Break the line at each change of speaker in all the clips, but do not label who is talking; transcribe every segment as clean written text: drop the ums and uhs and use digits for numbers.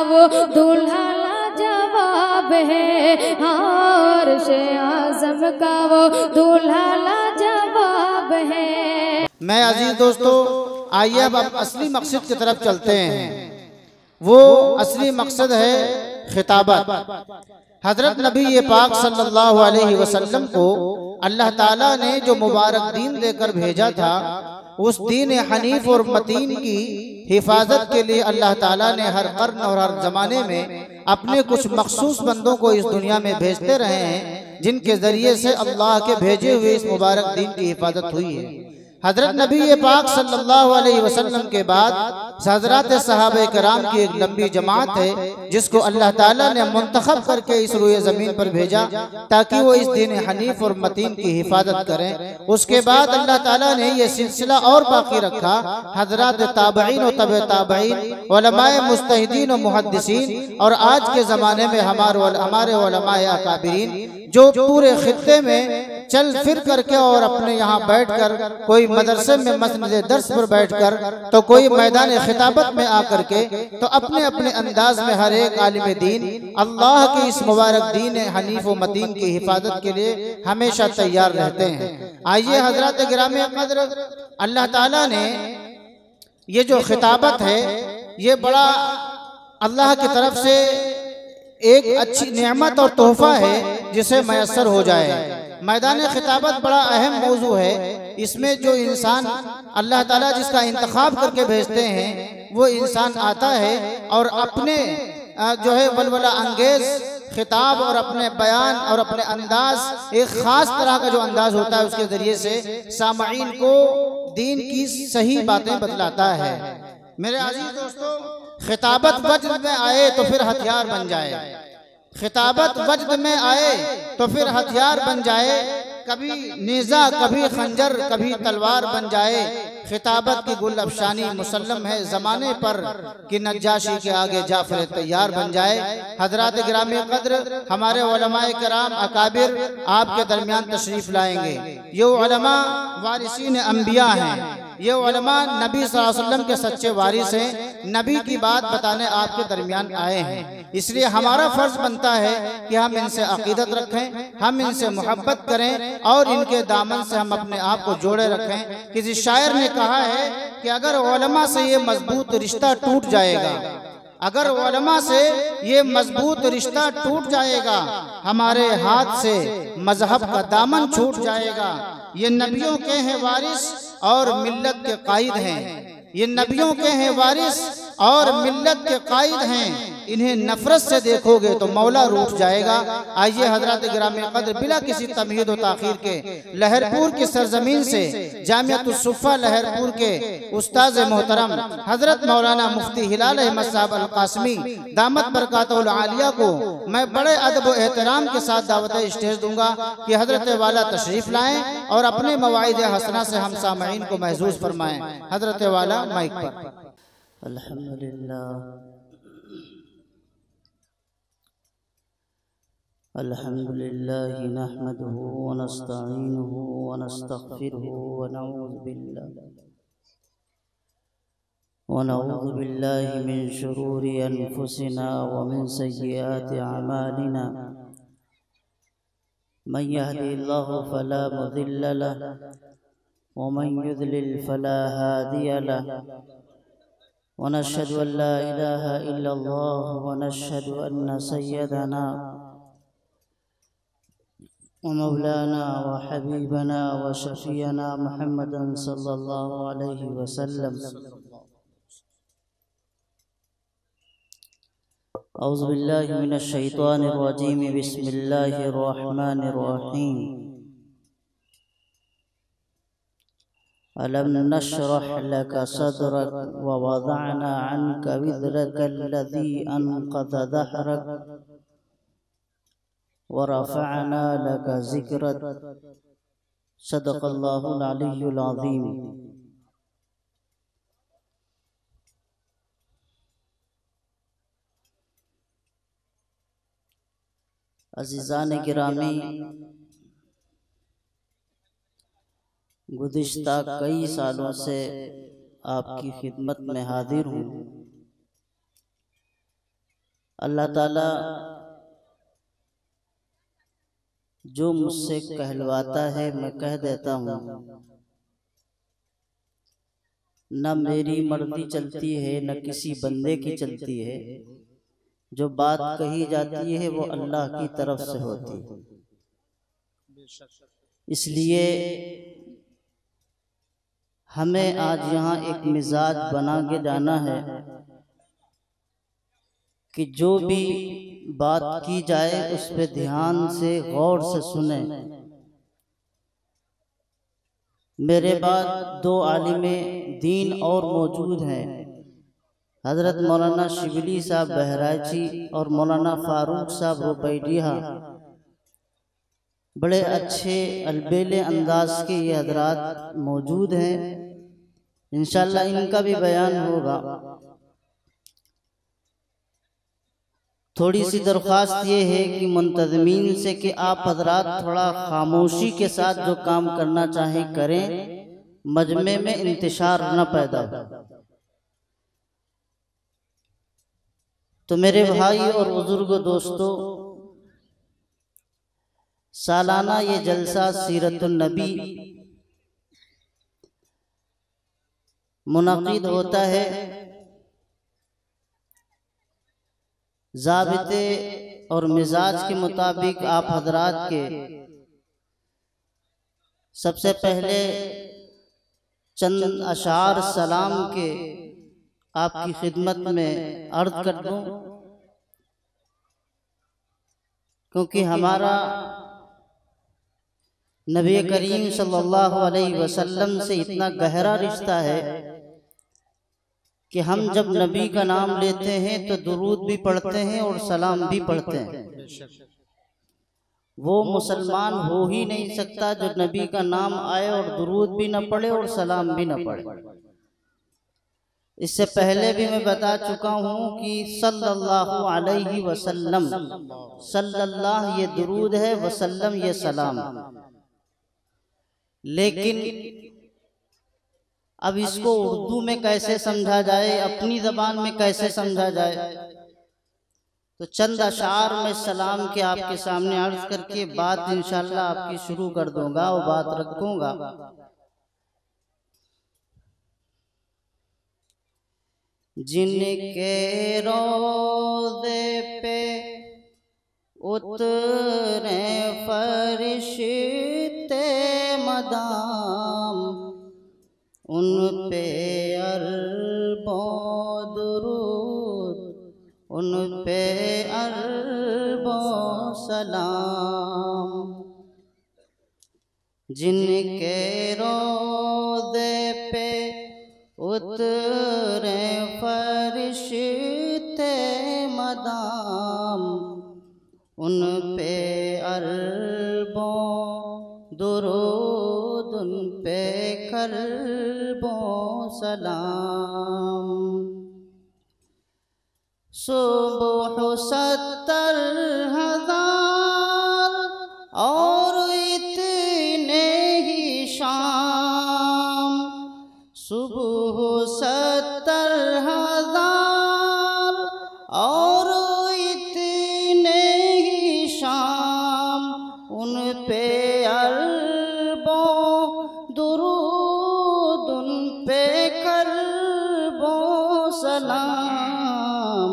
वो दूल्हा लाजवाब है, अर्श-ए आज़म का वो दूल्हा लाजवाब है।
मैं अजीज दोस्तों, आइए अब असली मकसद की तरफ चलते हैं। वो असली मकसद है खिताबत। हजरत नबी पाक सल्लल्लाहु अलैहि वसल्लम को अल्लाह ताला ने जो मुबारक दीन देकर भेजा था, उस दीन हनीफ और मतीन की हिफाजत के लिए अल्लाह ताला ने हर कर्न और हर जमाने में अपने कुछ मखसूस बंदों को इस दुनिया में भेजते रहे हैं, जिनके जरिए से अल्लाह के भेजे हुए इस मुबारक दीन की हिफाजत हुई है। हजरत नबी पाक सल्लल्लाहु अलैहि वसल्लम के बाद हजरत सहाबा कराम की एक लंबी जमात है, जिसको अल्लाह ताला ने मुंतखब करके इस रुए ज़मीन पर भेजा ताकि वो इस दीन हनीफ और मतीन की हिफाजत करें। उसके बाद अल्लाह ताला ने ये सिलसिला और बाकी रखा। हजरत ताबईन और तबे ताबईन, उलमाए मुज्तहिदीन और मुहद्दिसीन, और आज के ज़माने में हमारे उलमाए अकाबिरीन, जो पूरे खित्ते में चल फिर करके और अपने यहाँ बैठकर, कोई मदरसे में मस्जिद दर्स पर बैठकर, तो कोई मैदान खिताबत में आकर के, तो अपने अपने अंदाज में हर एक आलिम दीन अल्लाह की इस मुबारक दीन हनीफ व मतीन की हिफाजत के लिए हमेशा तैयार रहते हैं। आइए हजरत गिरामी कद्र, अल्लाह ताला ने ये जो खिताबत है, ये बड़ा अल्लाह की तरफ से एक अच्छी नेमत और तोहफा है जिसे मैसर हो जाए। मैदान खिताबत बड़ा अहम मौजू है। इसमें जो इंसान अल्लाह ताला जिसका इंतखाब करके भेजते हैं, वो इंसान आता है और अपने जो है वलवला अंगेज खिताब और अपने बयान और अपने अंदाज, एक ख़ास तरह का जो अंदाज होता है, उसके ज़रिए से सामईन को दीन की सही बातें बतलाता है। मेरे अजीज दोस्तों, खिताबत वज्द में आए तो फिर हथियार बन जाए, खिताबत वज्द में आए तो फिर हथियार बन जाए। कभी नेज़ा, कभी खंजर, कभी तलवार बन जाए। खिताबत की गुल अफशानी मुसल्लम है ज़माने पर कि नज्जाशी के आगे जाफर तैयार बन जाए। हजरात गिरामी कद्र, हमारे उलमाए कराम अकाबिर आपके दरमियान तशरीफ लाएंगे। ये उलमा वारिसीन अंबिया हैं, ये उलमा नबी सल्लल्लाहु अलैहि वसल्लम के सच्चे वारिस हैं, नबी की बात बताने आपके दरमियान आए हैं। इसलिए हमारा फर्ज बनता है कि हम इनसे अकीदत रखें, हम इनसे मोहब्बत करें और इनके दामन से हम अपने आप को जोड़े रखें। किसी शायर ने कहा है कि अगर उलमा से ये मजबूत रिश्ता टूट जाएगा, अगर उलमा से ये मजबूत रिश्ता टूट जाएगा, हमारे हाथ से मजहब का दामन छूट जाएगा। ये नबियों के हैं वारिस और मिल्लत के कायद हैं, ये नबियों के हैं वारिस और मिल्लत के कायद हैं। इन्हें नफरत से देखोगे तो मौला रूठ जाएगा। आइए हजरत गिरामी कद्र, बिला किसी तमहीद व ताखीर के लहरपुर की सरजमीन से जामियातुस सुफ़ा लहरपुर के उस्ताद मोहतरम हजरत मौलाना मुफ्ती हिलाल अहमद साहब अल कासमी दामत बरकातुल आलिया को मैं बड़े अदब व एहतराम के साथ दावत स्टेज दूंगा कि हजरत वाला तशरीफ लाएं और अपने मवाइद हसना से हम सामईन को महसूस फरमाएं। हजरत वाला माइक पर।
अल्हम्दुलिल्लाह अल्हम्दुलिल्लाह नहमदुहु व नस्तईनुहु व नस्तगफिरुहु व नऊज़ु बिल्लाहि मिन शुरूरि अनफुसिना व मिन सय्यिआति अमालिना। मन यहदिहिल्लाहु फला मुज़िल्ल लहु व मन युज़लिल फला हादिय लहु। व नशहदु अन ला इलाहा इल्लल्लाह व नशहदु अन्न सय्यदना व मौलाना व हबीबना व शफीअना मुहम्मदन सल्लल्लाहु अलैहि वसल्लम। औज़ु बिल्लाहि मिनश शैतानिर रजीम, बिस्मिल्लाहिर रहमानिर रहीम। अलम नशरह लका सदरक व वज़अना अन्का विज़रक अल्लज़ी अनक़ज़ ज़हरक व रफ़अना लका ज़िक्रक। सदक़ल्लाहुल अलिय्युल अज़ीम। अज़ीज़ान गिरामी, गुज़िश्ता कई सालों से आपकी खिदमत में हाजिर हूँ। अल्लाह ताला जो मुझसे कहलवाता है मैं कह देता हूँ, न मेरी मर्जी चलती है न किसी बंदे की चलती है। जो बात कही जाती है वो अल्लाह की तरफ से होती है। इसलिए हमें आज यहाँ एक मिजाज बना के जाना है कि जो भी बात की जाए उस पे ध्यान से गौर से सुने। मेरे बाद दो आलिमे दीन और मौजूद हैं, हज़रत मौलाना शिबली साहब बहराइची और मौलाना फारूक साहब रुपैडिया। बड़े अच्छे अलबेले अंदाज के ये हजरात मौजूद हैं, इंशाअल्लाह इनका भी बयान होगा। थोड़ी सी दरख्वास्त ये है कि मुंतज़मीन से कि आप हजरात थोड़ा खामोशी के साथ जो काम करना चाहें करें, मजमे में इंतशार न पैदा हो। तो मेरे भाई और बुजुर्ग दोस्तों, सालाना ये जलसा सीरतुन नबी मुनक़िद होता है। ज़ाबिते और मिजाज के मुताबिक आप हजरात के सबसे पहले चंद अशार सलाम के आपकी खिदमत में अर्ज कर दूं, क्योंकि हमारा नबी करीम सल्लल्लाहु अलैहि वसल्लम से इतना गहरा रिश्ता है कि हम जब नबी का नाम लेते हैं तो दुरूद भी पढ़ते हैं और सलाम भी पढ़ते हैं। वो मुसलमान हो ही नहीं सकता जो नबी का नाम आए और दुरूद भी न पढ़े और सलाम भी न पढ़े। इससे पहले भी मैं बता चुका हूँ कि सल्लल्लाहु अलैहि वसल्लम, सल्लल्लाह ये दुरूद है, वसल्लम ये सलाम। लेकिन अब इसको उर्दू में कैसे समझा जाए, अपनी ज़बान में कैसे समझा जाए, तो चंद अशार में सलाम के आपके सामने अर्ज करके बात इंशाअल्लाह आपकी शुरू कर दूंगा और बात रखूंगा। जिनके रोज़े पे उतरे फरिश्ते मदाम, उन पे अरबों दुरूद, उन पे अरबों सलाम। जिनके रोज़े पे उतरे फरिश्ते मदाम, उन पे अरबों दुरूद, उन पे करबों सलाम। सुबह 70,000 और इतने ही शाम, सुबह 70,000 और इतने ही शाम, उन पे अरबों दुरूद, उन पे करबों सलाम।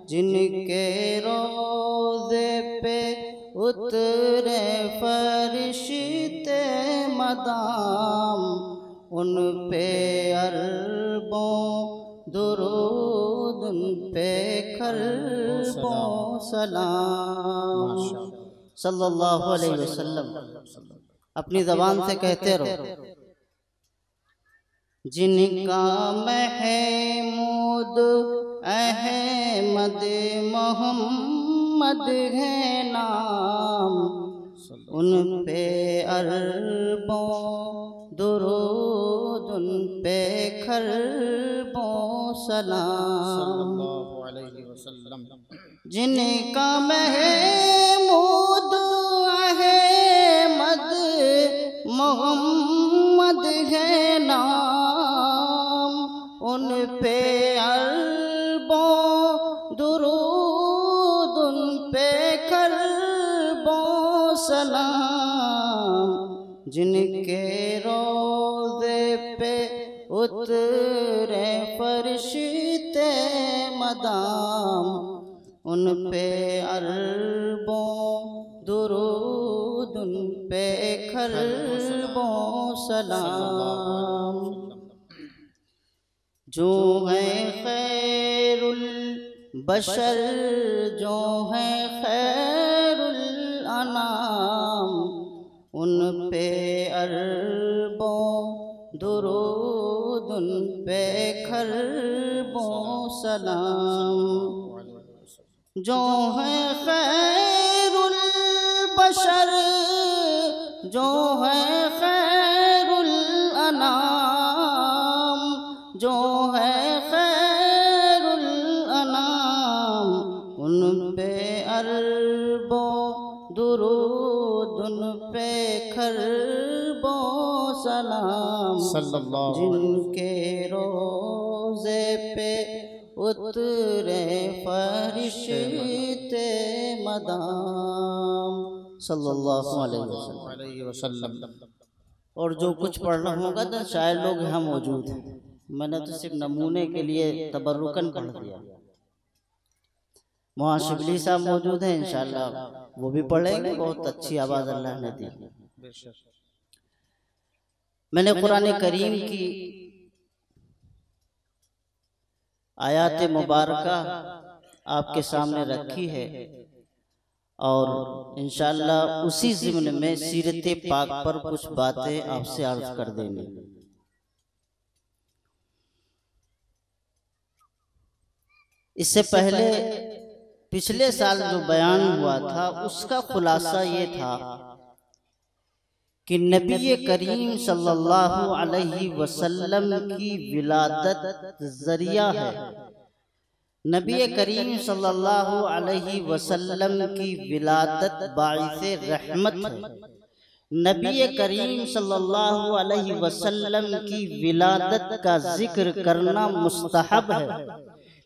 जिनके रोज़े पे उतरे फरिश्ते मदाम, उन पे अरबों दुरूद, उन पे करबों सलाम। सल्लल्लाहु अलैहि वसल्लम। अपनी ज़बान से कहते रहो। जिनका महमूद अहमद मोहम्मद है नाम, उन पे अरबों दुरूद, उन पे करबों सलाम। जिनका महमूद अहमद मोहम्मद है नाम, उन पे अरबों दुरूद, पे खरबों सलाम, जिनके रोज़े पे उतरे फरिश्ते मदाम, उन पे अरबों दुरूद, उन पे खरबों सलाम। जो है खैरुल बशर, जो है खैरुल अनाम, उन पे अरबों दुरूद, उन पे खरबों सलाम। जो है खैरुल बशर, जो है खैरुल अनाम, जो है खैरुल अनाम, उन पे अरबों दुरूद, उन पे खरबों सलाम। जिनके रोज़े पे उतरे फरिश्ते मदाम, सल्लल्लाहु अलैहि वसल्लम। और जो कुछ पढ़ना होगा तो शायद लोग यहाँ मौजूद हैं, मैंने तो सिर्फ नमूने के लिए तबर्रुकन पढ़ दिया। वहाँ शिबली साहब मौजूद हैं, इंशाल्लाह वो भी पढ़ेंगे, बहुत अच्छी आवाज़ अल्लाह ने दी। मैंने कुरान करीम की आयात मुबारका आपके सामने रखी है और इंशाअल्लाह उसी ज़िम्न में सीरत पाक पर कुछ बातें आपसे अर्ज कर देंगे। इससे पहले पिछले साल जो बयान हुआ था उसका खुलासा ये था कि नबी करीम सल्लल्लाहु अलैहि वसल्लम की विलादत जरिया है। नबी करीम सल्लल्लाहु अलैहि वसल्लम की विलादत बाइसे रहमत है। नबी करीम सल्लल्लाहु अलैहि वसल्लम की विलादत का जिक्र करना मुस्तहब है,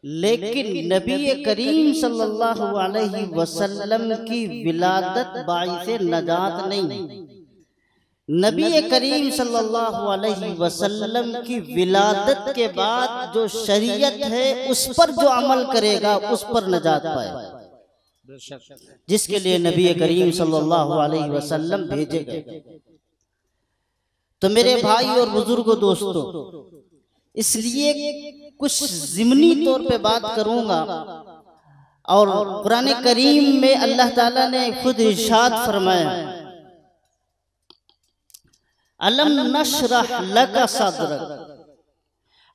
लेकिन नबी करीम सल्लल्लाहु अलैहि वसल्लम की विलादत बाइसे नजात नहीं। नबी करीम सल्लल्लाहु अलैहि वसल्लम की विलादत के बाद जो शरीयत है उस पर जो अमल करेगा उस पर नजात पाए, जिसके लिए नबी करीम सल्लल्लाहु अलैहि वसल्लम भेजे गए। तो मेरे भाई और बुजुर्गों दोस्तों, इसलिए कुछ ज़िमनी तौर पे बात करूंगा। और कुरान करीम में अल्लाह ताला ने खुद इरशाद फरमाया, अलम नशरह लका सदरक।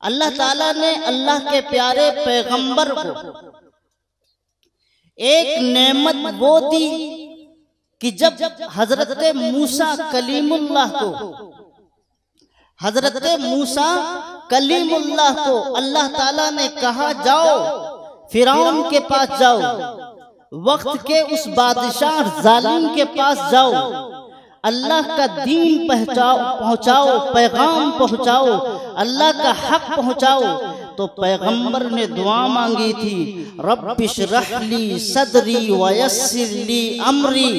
अल्लाह ताला ने अल्लाह के प्यारे पैगंबर को एक नेमत वो दी कि जब हजरत मूसा कलीमुल्लाह को अल्लाह ताला ने कहा जाओ फिरौन के पास जाओ, वक्त के उस बादशाह जालिम के पास जाओ, अल्लाह का दीन पहुँचाओ, पैगाम पहुँचाओ, अल्लाह का हक पहुँचाओ। तो पैगंबर ने दुआ मांगी थी, रब्बिश्रह ली सदरी वयस्सिर ली अमरी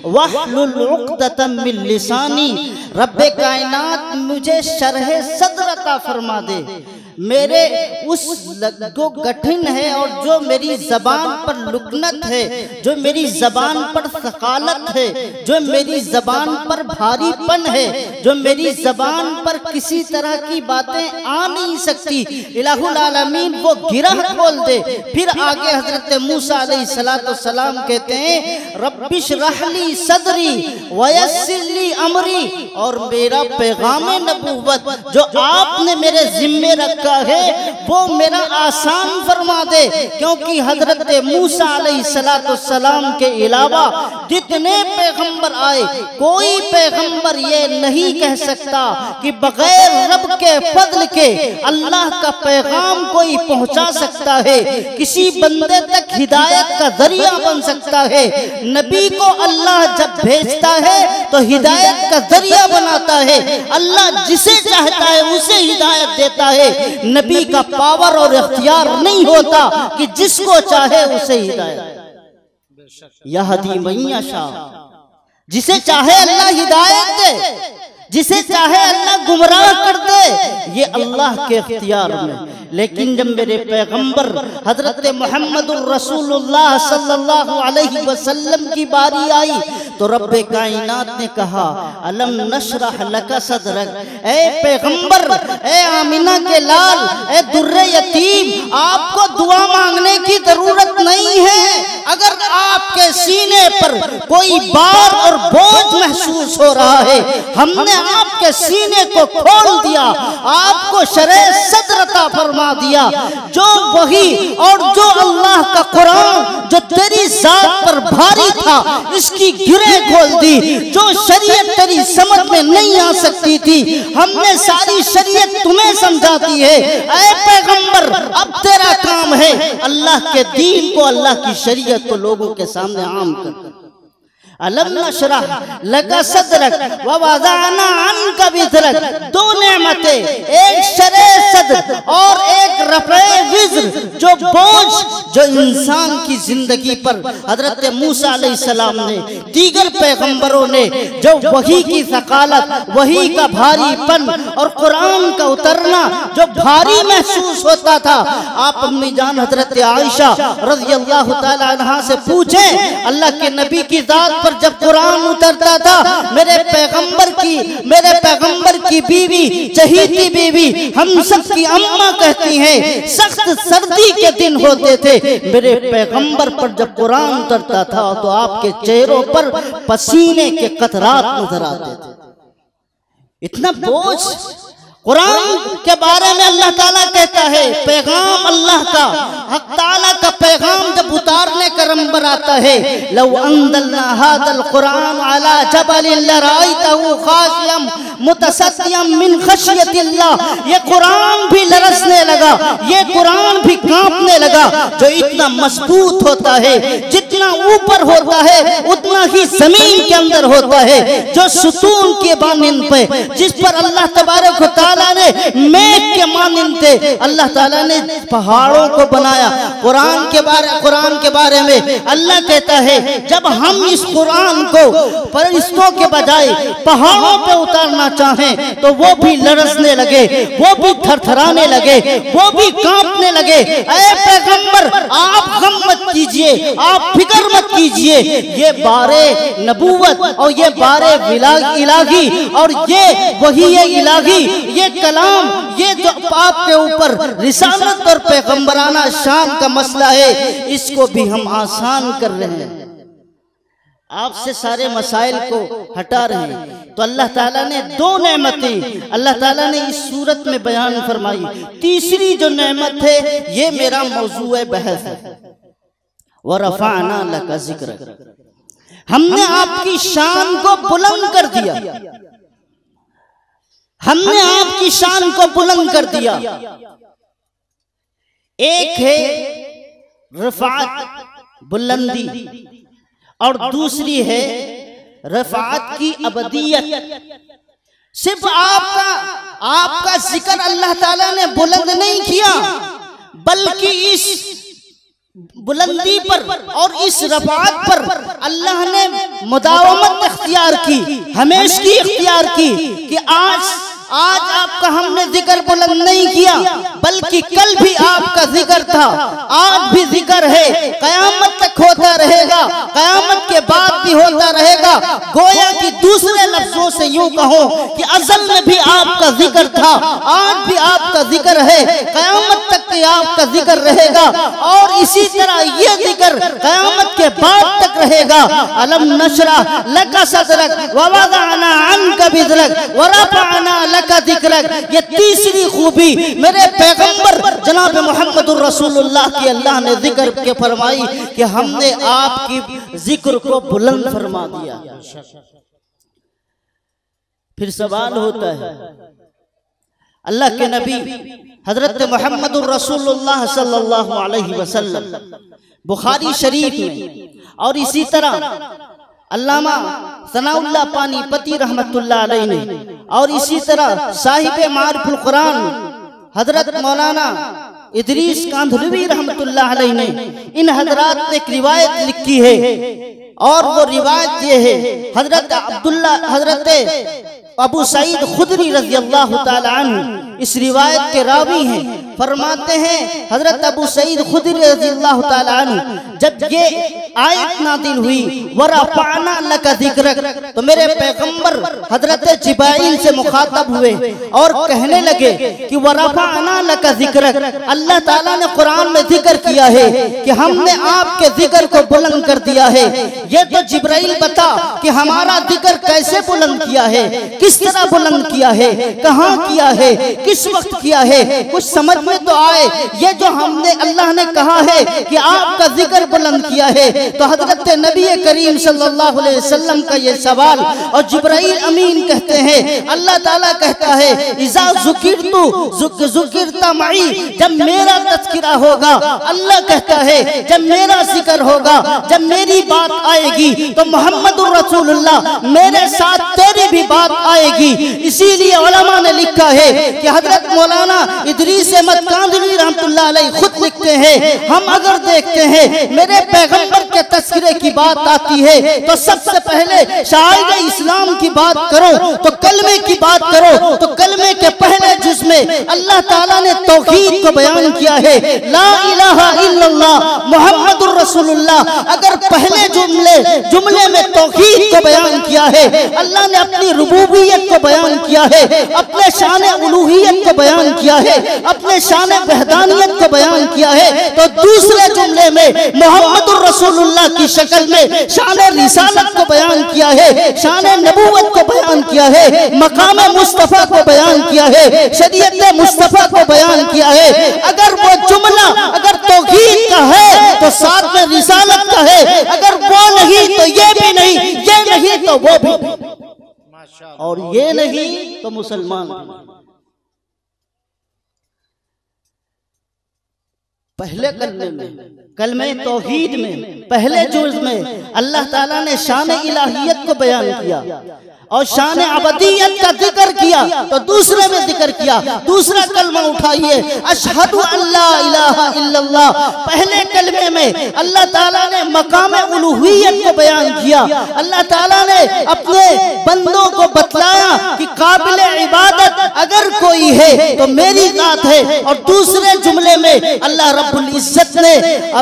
वहलुल उक़दतम मिन लिसानी। रब्बे कायनात मुझे शरह सद्र अता फरमा दे। मेरे उस जो कठिन है और जो मेरी जबान पर लुकनत है, जो मेरी जबान पर सकालत है, जो मेरी जबान पर भारीपन है, जो मेरी जबान पर किसी तरह की बातें आ नहीं सकती, इलाहुल आलमीन वो गिरह खोल दे। फिर आगे हजरत मूसा अलैहिस्सलाम कहते हैं, रब्बिश्रह ली सदरी वयस्सिर ली अमरी। और मेरा पैगाम नबूवत जो आपने मेरे जिम्मे रखा है वो मेरा आसान फरमा दे, क्योंकि हजरत मूसा अलैहिस्सलाम के अलावा जितने पैगंबर आए, कोई पैगंबर ये नहीं कह सकता कि बगैर रब के फजल के अल्लाह का पैगाम कोई पहुंचा सकता है, किसी बंदे तक हिदायत का जरिया बन सकता है। नबी को अल्लाह जब भेजता है तो हिदायत का जरिया बनाता है। अल्लाह जिसे चाहता है उसे हिदायत देता है। नबी का पावर और इख्तियार नहीं होता कि जिसको चाहे उसे हिदायत। यहदी मन यशा, जिसे चाहे अल्लाह हिदायत दे, जिसे चाहे अल्लाह गुमराह कर दे, ये अल्लाह के इख्तियार में। लेकिन जब मेरे पैगंबर हजरत मोहम्मदुर रसूलुल्लाह सल्लल्लाहु अलैहि वसल्लम की बारी आई तो रब्बे कायनात ने कहा अलम नशरह लका सदरक, ए पैगंबर, ए आमिना के लाल, ए दुर्रे यतीम, आपको दुआ मांगने की जरूरत नहीं है। अगर आपके सीने पर कोई बार और बोझ महसूस हो रहा है, हमने आपके सीने को खोल दिया, आपको शरे सद्र अता फरमा दिया। जो वही और जो अल्लाह का कुरान जो तेरी जात पर भारी था, इसकी गिरें खोल दी। जो शरीयत तेरी समझ में नहीं आ सकती थी, हमने सारी शरीयत तुम्हें समझा दी है। ऐ पैगंबर, अब तेरा काम है अल्लाह के दीन को, अल्लाह की शरीयत को लोगों के सामने आम कर। अलम नशरह लका सदरक व वज़अना अन्का विज़रक, दो नेमतें, एक शरे सद्र और एक रफ़े विज़्र, जो बोझ जो इंसान की जिंदगी पर हजरत मूसा अलैहिस्सलाम ने, दीगर पैगंबरों ने, जो वही की सकालत, वही का भारीपन और कुरान का उतरना जो भारी महसूस होता था। आप अम्मी जान हजरत आयशा रज़ियल्लाहु ताला अन्हा से पूछें, अल्लाह के नबी की जात पर जब कुरान उतरता था, मेरे पैगंबर की बीवी, चहीती बीवी, हम सब की अम्मा कहती हैं, सख्त सर्दी के दिन होते थे, मेरे पैगंबर पर जब कुरान उतरता था तो आपके चेहरों पर पसीने के कतरात नजर आते थे। इतना बोझ कुरान के बारे में अल्लाह ताला कहता है, पैगाम अल्लाह का, हक ताला का पैगाम जब उतारने का नंबर आता है, लौ अंज़लना हाज़ल कुरान अला जबलिन लराइतहु खाशियम मुतसद्दियम मिन खशियतिल्लाह, ये कुरान भी लरसने लगा, ये कुरान भी कांपने लगा। जो इतना मजबूत होता है, जितना ऊपर होता है उतना ही जमीन के अंदर होता है। जो सुतून के मानिंद पे, जिस पर अल्लाह तबारक व तआला ने मेघ के मानिंद थे, अल्लाह ताला ने पहाड़ों को बनाया। कुरान के बारे में अल्लाह कहता है, जब हम इस कुरान को फरिश्तों के बजाय पहाड़ों पे उतारना चाहें तो वो भी लरसने लगे, वो भी थरथराने लगे, वो भी कांपने लगे। ऐ पैगंबर, आप गम मत कीजिए, आप फिक्र मत कीजिए, ये बारे नबूवत और ये बारे इलाही और ये वही है इलाही, ये कलाम, ये जो आपके ऊपर रिसालत और पैगंबराना शान का मसला है, इसको भी हम आसान कर रहे हैं, आपसे सारे मसाइल को हटा रहे हैं। तो अल्लाह ताला ने दो नेमतें अल्लाह ताला ने इस सूरत में बयान फरमाई। तीसरी जो नेमत है, ये मेरा मौजू है बहस है, व रफ़अना लका ज़िक्रक, हमने आपकी शान को बुलंद कर दिया, हमने आपकी शान को बुलंद कर दिया। एक है रफ़ात, बुलंदी, और दूसरी है रफ़ात की अबदियत। सिर्फ आपका जिक्र अल्लाह ताला ने बुलंद नहीं किया, बल्कि इस बुलंदी पर और इस रफ़ात पर अल्लाह ने मुदावमत इख्तियार की, हमेशगी इख्तियार की कि आज आपका हमने जिक्र बुलंद नहीं किया, बल्कि कल भी आपका जिक्र था, आज भी जिक्र है, कयामत तक होता रहेगा, कयामत के बाद भी होता रहेगा। गोया कि दूसरे लफ्जों से यूं कहो कि अज़ल में भी आपका जिक्र था, आज भी आपका जिक्र है, कयामत तक भी आपका जिक्र रहेगा, और इसी तरह ये जिक्र कयामत के बाद तक रहेगा। अलम नशरह लका सदरक व वज़अना अन्का विज़रक व रफ़अना लका ज़िक्रक, ये तीसरी खूबी मेरे पैगंबर जनाब मोहम्मदुर रसूलुल्लाह की अल्लाह ने जिक्र के फरमाई कि हमने आपकी जिक्र को बुलंद फरमा दिया। फिर सवाल होता है, अल्लाह के नबी हजरत मोहम्मदुर रसूलुल्लाह सल्लल्लाहु अलैहि वसल्लम बुखारी शरीफ में और इसी तरह अल्लामा सनाउल्लाह पानीपती रहमतुल्लाह अलैहि ने और इसी तरह साहिब मारिफुल कुरान हजरत मौलाना इदरीस कांधलवी रहमतुल्लाह अलैह ने, इन हजरात ने एक रिवायत लिखी है और वो रिवायत ये है, हजरत अबू सईद खुदरी रज़ी अल्लाह ताला अन्हु इस रिवायत के रावी हैं। फरमाते हैं हजरत अबू सईद खुदरी रज़ी अल्लाह ताला अन्हु, जब ये आयत नाज़िल हुई वरफ़अना लका ज़िक्रक, तो मेरे पैगंबर हजरत जिब्राइल से मुखातब हुए और कहने लगे कि वरफ़अना लका ज़िक्रक, अल्लाह ताला ने कुरान में जिक्र किया है कि हमने आपके जिक्र को बुलंद कर दिया है। ये तो जिब्राइल बता कि हमारा जिक्र कैसे बुलंद किया है, किस तरह बुलंद किया है, कहाँ किया है, किस वक्त किया है, कुछ समझ में तो आए। ये जो हमने अल्लाह ने कहा है कि आपका जिक्र बुलंद किया है, तो हजरत नबी करीम सल्लल्लाहु अलैहि वसल्लम का ये सवाल, और जिब्राइल अमीन कहते हैं, अल्लाह ताला कहता है इज़ा ज़ुकिरता मई, जब मेरा तज़किरा होगा, अल्लाह कहता है जब मेरा जिक्र होगा, जब मेरी बात आएगी तो मोहम्मदुर रसूलुल्लाह मेरे साथ तेरी भी बात आएगी। इसीलिए उलमा ने लिखा है कि हजरत मौलाना इदरीस अहमद कांधलवी रहमतुल्लाह अलैह खुद लिखते हैं, हम अगर देखते हैं मेरे पैगंबर के तज़किरे की बात आती है तो सबसे पहले शायद इस्लाम की बात करो तो कलमे की बात करो, तो कलमे के पहले जिसमें अल्लाह ताला ने तौहीद को बयान किया है, ला इलाहा इल्लल्लाह मुहम्मदुर रसूलुल्लाह। अगर पहले जुमले में तौहीद को बयान किया है, अल्लाह ने अपनी रुबूबियत को बयान किया है, अपने शान उलूहियत को बयान किया है, अपने शान वहदानियत को बयान किया है, तो दूसरे जुमले में मोहम्मदुर रसूलुल्लाह की शक्ल में शान रिसालत को बयान किया है, शान नबूवत को बयान किया है, मकाम मुस्तफा को बयान किया है, शरीयत मुस्तफा को बयान किया है। अगर वो जुमला अगर तौहीद का है तो साथ में रिसालत का है, अगर वो नहीं तो ये भी नहीं, ये नहीं तो वो भी, और ये नहीं तो मुसलमान भी। पहले कलमे तौहीद में पहले जुज़ में अल्लाह ताला ने शान इलाहियत को बयान किया और शान अबदियत का जिक्र किया, तो दूसरे में जिक्र किया, दूसरा कलमा उठाइए अशहदु अल्ला इलाहा इल्लल्लाह। पहले कलमे में अल्लाह ताला ने मकाम उलूहियत को बयान किया, अल्लाह ताला ने अपने बंदों को बतलाया कि काबिल इबादत अगर कोई है तो मेरी जात है। और दूसरे जुमले में अल्लाह रब्बुल इज्जत ने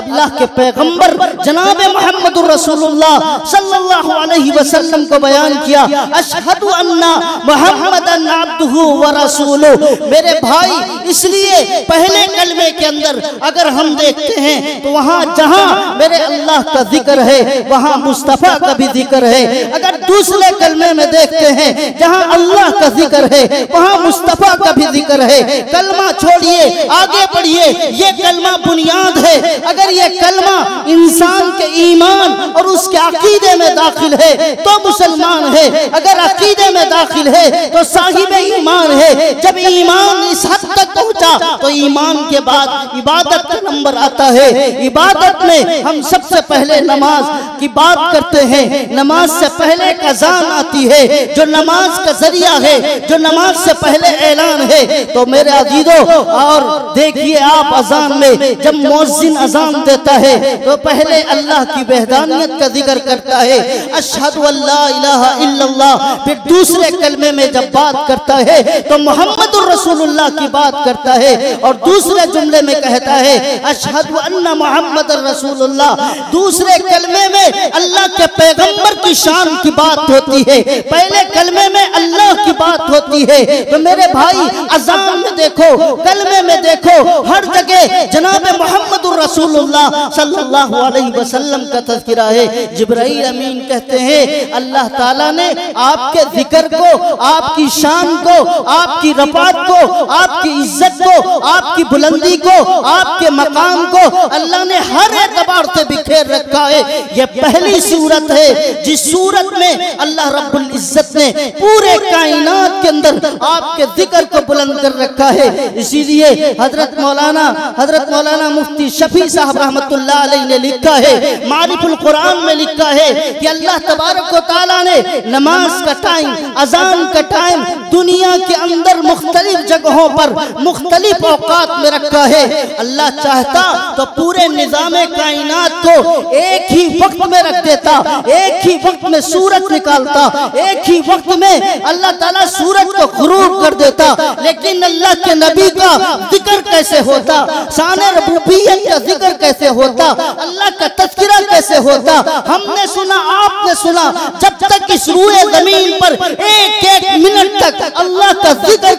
अल्लाह के पैगंबर जनाब मुहम्मदुर रसूलुल्लाह सल्लल्लाहु अलैहि वसल्लम को बयान किया, अशहदु अन्ना मुहम्मदन अब्दुहु व रसूलुहु। मेरे भाई, इसलिए पहले कलमे के अंदर अगर हम देखते हैं तो वहाँ जहाँ मेरे अल्लाह का जिक्र है वहाँ मुस्तफ़ा का भी जिक्र है। अगर दूसरे कलमे में देखते हैं जहाँ अल्लाह का जिक्र है वहाँ मुस्तफ़ा का भी जिक्र है। कलमा छोड़िए, आगे बढ़िए, ये कलमा बुनियाद है। अगर ये कलमा इंसान के ईमान और उसके अकीदे में दाखिल है तो मुसलमान है, अगर अकीदे में दाखिल है तो साहिब ईमान है। जब ईमान इस हद तक पहुंचा तो ईमान के बाद इबादत का नंबर आता है। इबादत में हम सबसे पहले नमाज की बात करते हैं। नमाज से पहले अज़ान आती है जो नमाज का जरिया है, जो नमाज से पहले ऐलान है। तो मेरे अजीजों, और देखिए आप अज़ान में जब मुअज्जिन अज़ान देता है तो पहले अल्लाह की वहदानियत का जिक्र करता है, अशहदु अल्ला इलाहा इल्लल्लाह। फिर दूसरे कलमे में जब बात करता है तो मुहम्मदुर रसूलुल्लाह की बात करता है और दूसरे जुमले में कहता है अशहदु अन्ना मुहम्मदुर रसूलुल्लाह। दूसरे कलमे में अल्लाह के पैगंबर की शान की बात होती है, पहले कलमे में अल्लाह की बात होती है। तो मेरे भाई, अज़ान में देखो, कलमे में देखो, हर जगह जनाब मुहम्मदुर रसूलुल्लाह सल्लल्लाहु अलैहि वसल्लम का तज़किरा है। जिब्राइल अमीन कहते हैं अल्लाह ताला ने आपके जिक्र को, आपकी शान को, आपकी रफ़ात को, आपकी इज्जत को, आपकी बुलंदी को, आपके मकाम को अल्लाह ने हर एतबार से बिखेर रखा है। यह पहली सूरत है जिस सूरत में अल्लाह रब्बुल इज्जत ने पूरे कायनात के अंदर आपके जिक्र को बुलंद कर रखा है। इसीलिए हजरत मौलाना मुफ्ती शफी साहब रहमतुल्लाह अलैह ने लिखा है, मारिफुल कुरान में लिखा है कि अल्लाह तबारक व तआला ने नमाज का टाइम, अजान का टाइम दुनिया के अंदर मुख्तलिफ जगहों पर मुख्तलिफ औकात में रखा है। अल्लाह चाहता तो पूरे निज़ामे कायनात को एक ही वक्त में रख देता, एक ही वक्त में सूरज निकालता, एक ही वक्त में अल्लाह ताला सूरज को गुरूब कर देता। लेकिन अल्लाह के नबी का जिक्र कैसे होता, शान रब्बुबियत का जिक्र कैसे होता, अल्लाह का तज़किरा कैसे होता। हमने सुना, आपने सुना, जब तक इस रूए जमीन पर एक एक मिनट तक अल्लाह का जिक्र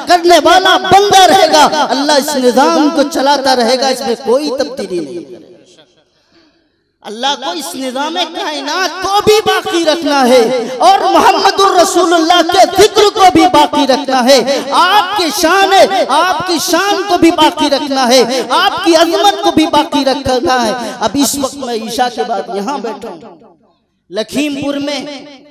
करने वाला बंदा रहेगा, अल्लाह इस निजाम को चलाता रहेगा, इसमें कोई तब्दीली नहीं करेगा। अल्लाह को इस निज़ाम कायनात को भी बाकी रखना है और मोहम्मदुर रसूलुल्लाह के जिक्र को भी बाकी रखना है। आपकी शान है, आपकी शान को भी बाकी रखना है, आपकी अजमत को भी बाकी रखना है। अब इस वक्त मैं ईशा के बाद यहाँ बैठा हूँ, लखीमपुर में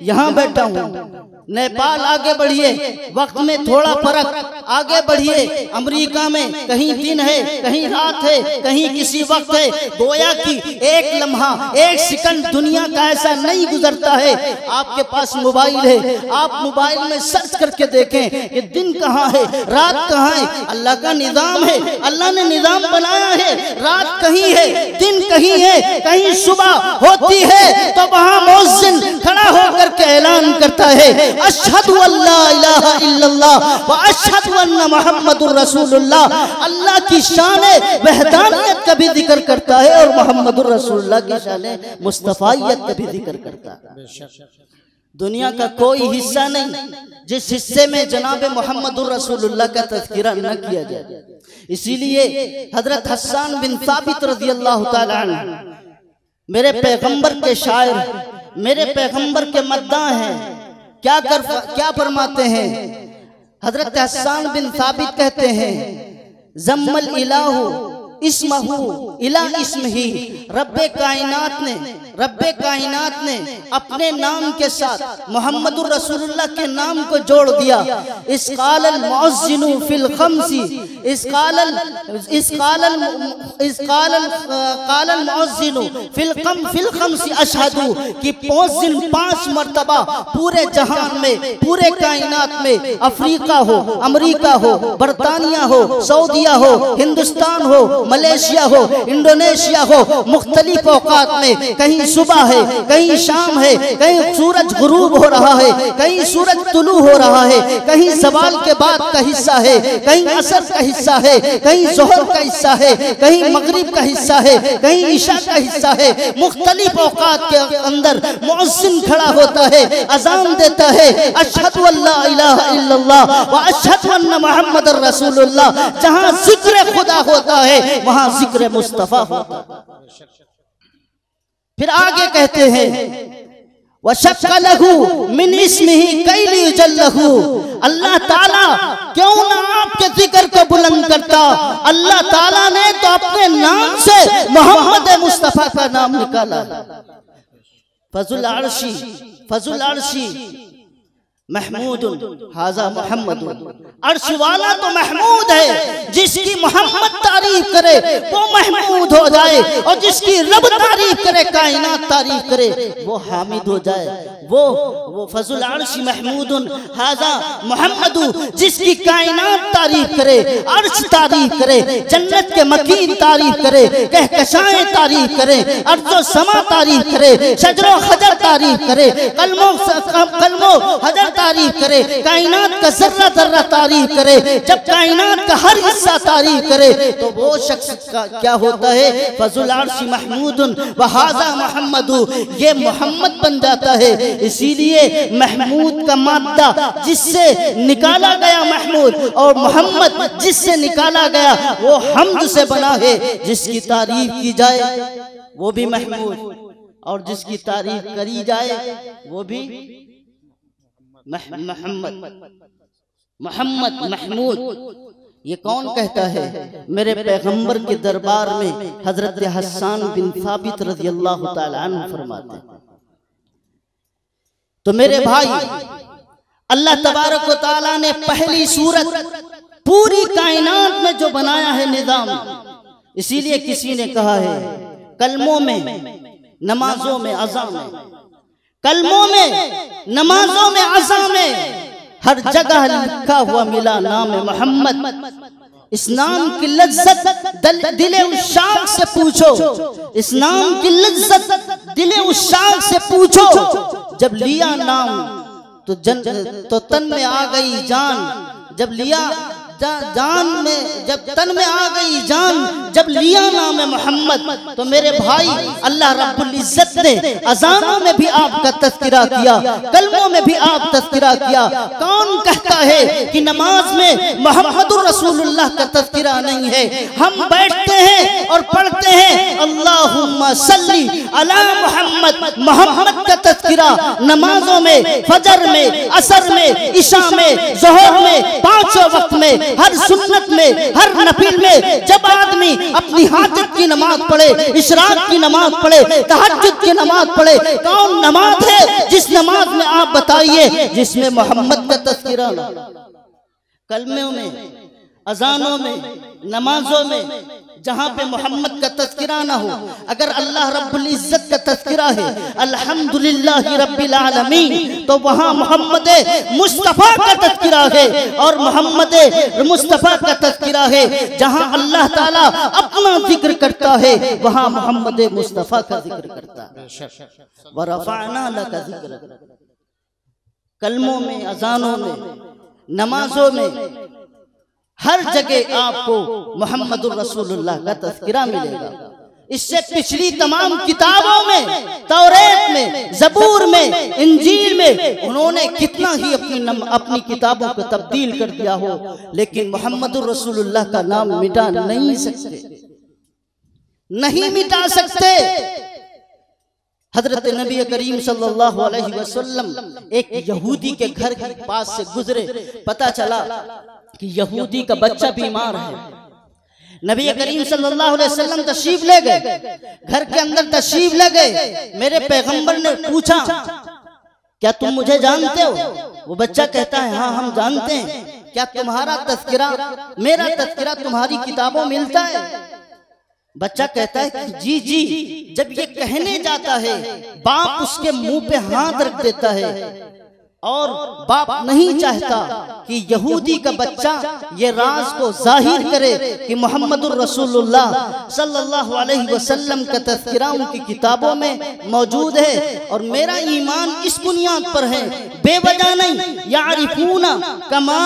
यहाँ बैठा हूँ। नेपाल आगे बढ़िए, वक्त में थोड़ा फर्क, आगे बढ़िए। अमेरिका में कहीं दिन है, कहीं रात है, कहीं किसी वक्त है। गोया की एक लम्हा, एक सेकंड दुनिया का ऐसा नहीं गुजरता है। आपके पास मोबाइल है, आप मोबाइल में सर्च करके देखें कि दिन कहाँ है, रात कहाँ है। अल्लाह का निज़ाम है, अल्लाह ने निज़ाम बनाया है। रात कहीं है, दिन कहीं है, कहीं सुबह होती है तो वहाँ मुअज्जिन खड़ा होकर के ऐलान करता है, अशहदु अल्ला इलाहा इल्लल्लाह व अशहदु अन्ना मुहम्मदुर रसूलुल्लाह। अल्लाह की शान वहदानियत का भी जिक्र करता है और मोहम्मदुर रसूलुल्लाह की शान मुस्तफाइयत का भी जिक्र करता है। दुनिया का कोई हिस्सा नहीं जिस हिस्से में जनाब मोहम्मदुर रसूलुल्लाह का तज़किरा न किया जाए। इसीलिए हजरत हस्सान बिन साबित रज़ियल्लाहु ताला अन्हु मेरे पैगंबर के शायर, मेरे पैगंबर के मद्दाह हैं। क्या फरमाते हैं? हजरत हस्सान बिन साबित कहते हैं, जम्मल इलाहु इस्महु इला इस्मही। रब्बे कायनात ने अपने नाम के साथ मोहम्मदुर रसूलुल्लाह के नाम को जोड़ दिया। इसकालल मुअज्जिनु फिल खम्सी, इसकालल मुअज्जिनु फिल खम्सी अशहदु, कि पांच मर्तबा पूरे जहान में, पूरे कायनात में, अफ्रीका हो, अमेरिका हो, बरतानिया हो, सऊदिया हो, हिंदुस्तान हो, मलेशिया हो, इंडोनेशिया हो, मुख्तलिफ औकात में कहीं सुबह है, कहीं शाम है, कहीं सूरज गुरूब हो रहा है, कहीं सूरज तुलू हो रहा है, कहीं ज़वाल के बाद का हिस्सा है, कहीं असर का हिस्सा है, कहीं ज़ोहर का हिस्सा है, कहीं मगरिब का हिस्सा है, कहीं ईशा का हिस्सा है। मुख्तलिफ औकात के अंदर मुअज्जिन खड़ा होता है, अजान देता है, अशहदु अल्ला इलाहा इल्लल्लाह व अशहदु अन्ना मुहम्मदुर रसूलुल्लाह। जहां जिक्र खुदा होता है वहां जिक्र मुस्तफा होता है। फिर आगे कहते हैं, वशक्का लहू मिन इस्मिही कैली जल्लहू। अल्लाह ताला क्यों ना आपके जिक्र को बुलंद करता। अल्लाह ताला ने तो अपने नाम से मोहम्मद मुस्तफा का नाम निकाला। फजुल अर्शी महमूद हाजा मोहम्मद। अर्श वाला तो महमूद है, जिसकी मोहम्मद तारीफ करे वो महमूद हो जाए, और जिसकी रब तारीफ करे, कायनात तारीफ करे, वो हामिद हो जाए। वो फजुल अर्श महमूद हाजा मोहम्मद, जिसकी कायनात तारीफ करे, अर्श तारीफ करे, जन्नत के मकीन तारीफ करे, कहकशाएं तारीफ करे, अर्ज़ो समा तारीफ करे, शजरो खजर तारीफ करे, कलमो हजर तारीफ करे, कायनात का जर्रा जर्रा तारीफ करे। जब कायनात का हर हिस्सा तारीफ करे तो वो शख्स का क्या होता है? फजुल अर्श महमूदुन व हाजा मोहम्मदु, ये मोहम्मद बन जाता है। इसीलिए महमूद का मादा जिससे निकाला गया महमूद, और मोहम्मद जिससे निकाला गया वो हम्द से बना है। जिसकी तारीफ की जाए वो भी महमूद, और जिसकी तारीफ करी जाए वो भी मोहम्मद महमूद। ये कौन कहता है? मेरे पैगंबर के दरबार में हजरत हस्सान बिन साबित रज़ियल्लाहु ताला अन्हु फरमाते हैं। तो मेरे भाई, अल्लाह तबारक व ताला ने पहली सूरत पूरी कायनात में जो बनाया है निजाम, इसीलिए किसी ने कहा है कलमों में नमाजों में, अज़ा में, कलमों में, नमाजों में, अज़ा में हर जगह लिखा हुआ मिला नाम मोहम्मद। इस नाम की लज्जत दिले उस शाख से पूछो, इस नाम की लज्जत दिले उस शाख से पूछो। जब लिया नाम तो तन में आ गई जान, जब लिया जान में, जब तन में आ गई जान, जब लिया नाम मोहम्मद। तो मेरे भाई, अल्लाह रब्बुल इज्जत ने अज़ानों में भी आपका तज़किरा किया, कलमों में भी आप तज़किरा किया। कौन कहता है कि नमाज में मोहम्मदुर रसूलुल्लाह का तज़किरा नहीं है? हम बैठते हैं और पढ़ते हैं अल्लाहुम्मा सल्ली अला मोहम्मद, मोहम्मद का तज़किरा नमाजों में, फजर में, असर में, इशा में, ज़ोहर में, पांचों वक्त में, हर सुन्नत में, हर नफिल में। जब आदमी अपनी हाजत की नमाज पढ़े, इशराक की नमाज पढ़े, तहज्जुद की नमाज पढ़े, कौन नमाज है जिस नमाज में आप बताइए जिसमें मोहम्मद का तज़किरा ना? कलमों में, अजानों में, नमाजों में जहां पे मोहम्मद का तज़किरा ना हो। अगर अल्लाह रब्बुल इज्जत का तज़किरा है अल्हम्दुलिल्लाहि रब्बिल आलमीन, तो वहां मोहम्मद मुस्तफ़ा का तज़किरा है। और मोहम्मद मुस्तफ़ा का तज़किरा है जहां अल्लाह ताला अपना जिक्र करता है, वहां मोहम्मद मुस्तफ़ा का जिक्र करता है। व रफ़अना लका ज़िक्रक। कलमों में, अजानों में, नमाजों में, हर जगह आपको मोहम्मदुर रसूलुल्लाह का तज़किरा मिलेगा। इससे पिछली तमाम किताबों में, तौरात में, ज़बूर में, इंजील में उन्होंने कितना ही अपनी किताबों को तब्दील कर दिया हो, लेकिन मोहम्मदुर रसूलुल्लाह का नाम मिटा नहीं सकते, नहीं मिटा सकते। हजरत नबी करीम सल्लल्लाहु अलैहि वसल्लम एक यहूदी के घर के पास से गुजरे, पता चला कि यहूदी का बच्चा बीमार है। नबी करीम सल्लल्लाहु अलैहि वसल्लम तशरीफ ले गए, घर के अंदर तशरीफ ले गए। मेरे पैगंबर ने पूछा, क्या तुम मुझे जानते हो? वो बच्चा कहता है, हाँ हम जानते हैं। क्या तुम्हारा तज़किरा, मेरा तज़किरा तुम्हारी किताबों में मिलता है? बच्चा कहता है कि जी जी। जब ये कहने जाता है, बाप उसके मुंह पे हाथ रख देता है और बाप नहीं चाहता कि यहूदी का बच्चा ये राज को जाहिर करे कि मोहम्मदुर रसूलुल्लाह सल्लल्लाहु अलैहि वसल्लम का तज़किरा उनकी किताबों में मौजूद है। और मेरा ईमान इस बुनियाद पर है, बेवजह नहीं। यारिफूना कमा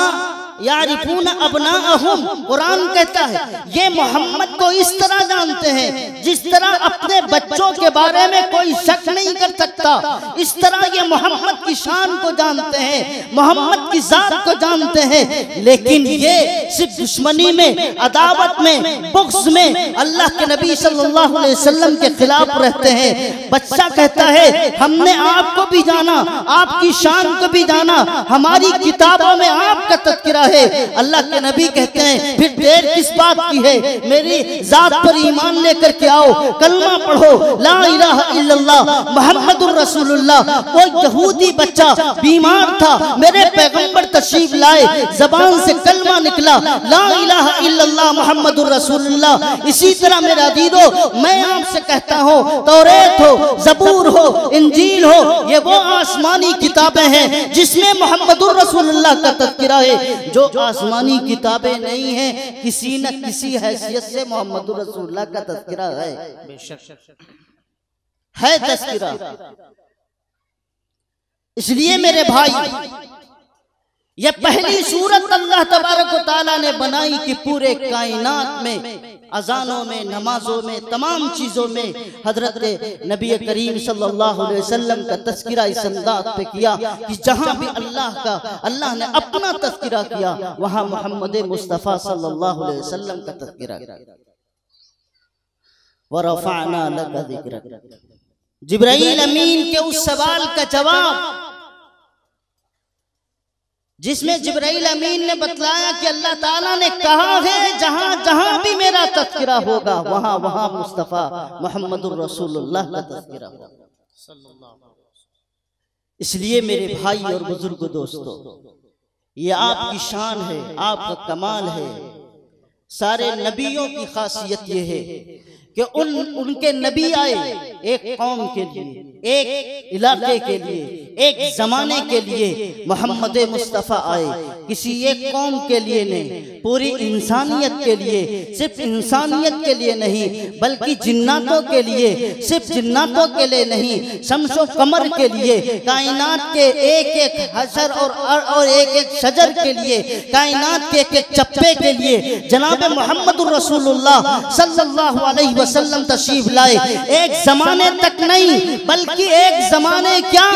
यारिफूना अबनाअहुम, कुरान कहता है ये मोहम्मद को इस तरह जानते हैं जिस तरह अपने बच्चों के बारे में कोई शक नहीं कर सकता। इस तरह ये मोहम्मद की शान को जानते हैं, मोहम्मद की जात को जानते हैं। लेकिन ये सिर्फ दुश्मनी में, अदावत में, बुग़्ज़ में अल्लाह के नबी सल्लल्लाहु अलैहि वसल्लम के खिलाफ रहते हैं। बच्चा कहता है हमने आपको भी जाना, आपकी शान को भी जाना, हमारी किताबों में आपका तज़किरा है। अल्लाह के नबी कहते हैं फिर देर किस बात की है, मेरी जात पर ईमान लेकर के आओ, कलमा पढ़ो, ला इलाहा इल्लल्लाह मुहम्मदुर रसूलुल्लाह। वो यहूदी बच्चा बीमार था, मेरे पैगंबर तशरीफ लाए, जबान से कलमा निकला, ला इलाहा इल्लल्लाह मुहम्मदुर रसूलुल्लाह। इसी तरह मेरे अजीजों, मैं आपसे कहता हूँ, तौरात हो, ज़बूर हो, इंजील हो, ये वो आसमानी किताबें हैं जिसमें मोहम्मदुर रसूलुल्लाह का तज़किरा है। जो आसमानी किताबें नहीं है, किसी न किसी हैसियत से मोहम्मदुर रसूलुल्लाह का तज़किरा है तज़किरा। इसलिए मेरे भाई, यह पहली सूरत अल्लाह तबारक व तआला ने बनाई कि पूरे कायनात में, अजानों में, नमाजों में, तमाम चीज़ों में हजरत नबी करीम सल्लल्लाहु अलैहि वसल्लम का तज़किरा इस अंदाज पे किया कि जहां भी अल्लाह ने अपना तज़किरा किया, वहां मोहम्मद मुस्तफ़ा सल्लल्लाहु अलैहि वसल्लम का तज़किरा किया। व रफ़अना लका ज़िक्रक। जिब्राईल अमीन के उस सवाल का जवाब जिसमें जिब्राईल अमीन ने बतलाया कि अल्लाह ताला ने कहा है जहां जहां भी मेरा तज़किरा होगा वहां वहां मुस्तफ़ा मोहम्मदुर रसूलुल्लाह का तज़किरा होगा। इसलिए मेरे भाई और बुजुर्ग दोस्तों, ये आपकी शान है, आपका कमाल है। सारे नबियों की खासियत ये है कि उनके नबी आए एक कौम के लिए, एक इलाके के लिए, एक जमाने के लिए। मोहम्मद मुस्तफ़ा आए किसी एक कौम के लिए नहीं, पूरी इंसानियत के लिए। सिर्फ इंसानियत के लिए नहीं बल्कि जिन्नातों के लिए, सिर्फ जिन्नातों के लिए नहीं, शम्सो कमर के लिए, कायनात के एक एक हशर और एक एक शजर के लिए, कायनात के एक एक चप्पे के लिए जनाब मोहम्मद रसूलुल्लाह सल्लल्लाहु अलैहि वसल्लम तशरीफ लाए। एक जमाने तक नहीं बल्कि एक जमाने क्या,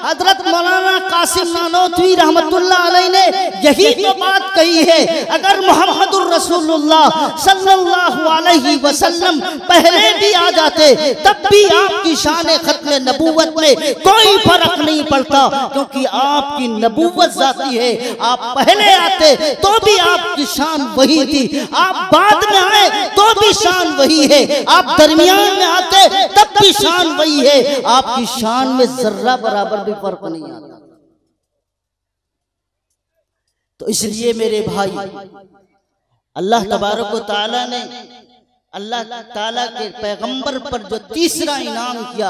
हजरत मौलाना कासिम नानोतवी रहमतुल्लाह अलैह ने यही तो बात कही है। अगर मोहम्मद रसूलुल्लाह सल्लल्लाहु अलैहि वसल्लम पहले भी आ जाते तब भी आपकी शान खत्म नबूवत में कोई फर्क नहीं पड़ता, क्योंकि आपकी नबूवत जाती है। आप पहले आते तो भी आपकी शान वही थी, आप बाद में आए तो भी शान वही है, आप दरमियान में आते तब भी शान वही है। आपकी शान में जर्रा बराबर भी फर्क नहीं आता। तो इसलिए मेरे भाई, अल्लाह तबारक व तआला ने अल्लाह ताला के पैगंबर पर जो तीसरा इनाम किया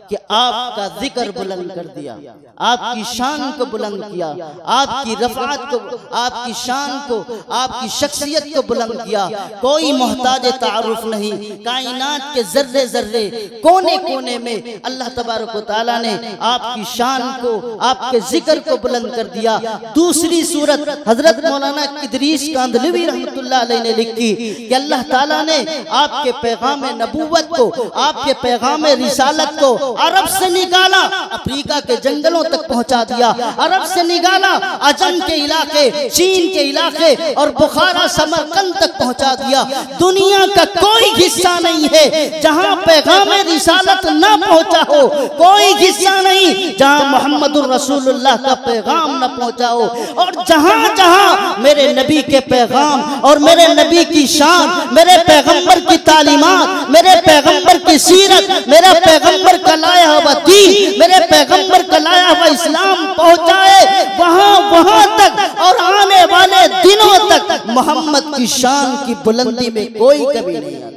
कि आपका जिक्र बुलंद कर दिया, आपकी शान को बुलंद किया, आपकी रफ़ात को, आपकी शान को, आपकी शख्सियत को बुलंद किया। कोई मोहताज तारुफ नहीं, कायनात के जर्रे जर्रे कोने कोने में अल्लाह तबारक व तआला ने आपकी शान को, आपके जिक्र को बुलंद कर दिया। दूसरी सूरत हजरत मौलाना इदरीस कांदलवी रहमतुल्लाह अलैह ने लिखी कि अल्लाह ताला ने आपके पैगाम नबूवत को, आपके पैगाम रिसालत को अरब से निकाला, अफ्रीका के जंगलों तक पहुंचा दिया। अरब से निकाला, अजम के इलाके, चीन के इलाके और बुखारा समरकंद तक पहुंचा दिया। दुनिया का कोई हिस्सा नहीं है जहां पैगाम रिसालत न पहुंचा हो, कोई हिस्सा नहीं जहां मोहम्मदुर रसूलुल्लाह का पैगाम न पहुंचा हो। और जहां जहां मेरे नबी के पैगाम और मेरे नबी की शान, मेरे पैगंबर की तालीमात, मेरे पैगंबर की सीरत, मेरे पैगंबर का लाया हुआ दीन, मेरे पैगंबर का लाया हुआ इस्लाम पहुंचाए, वहां तक और आने वाले दिनों तक मोहम्मद की शान की बुलंदी में कोई कमी नहीं आता।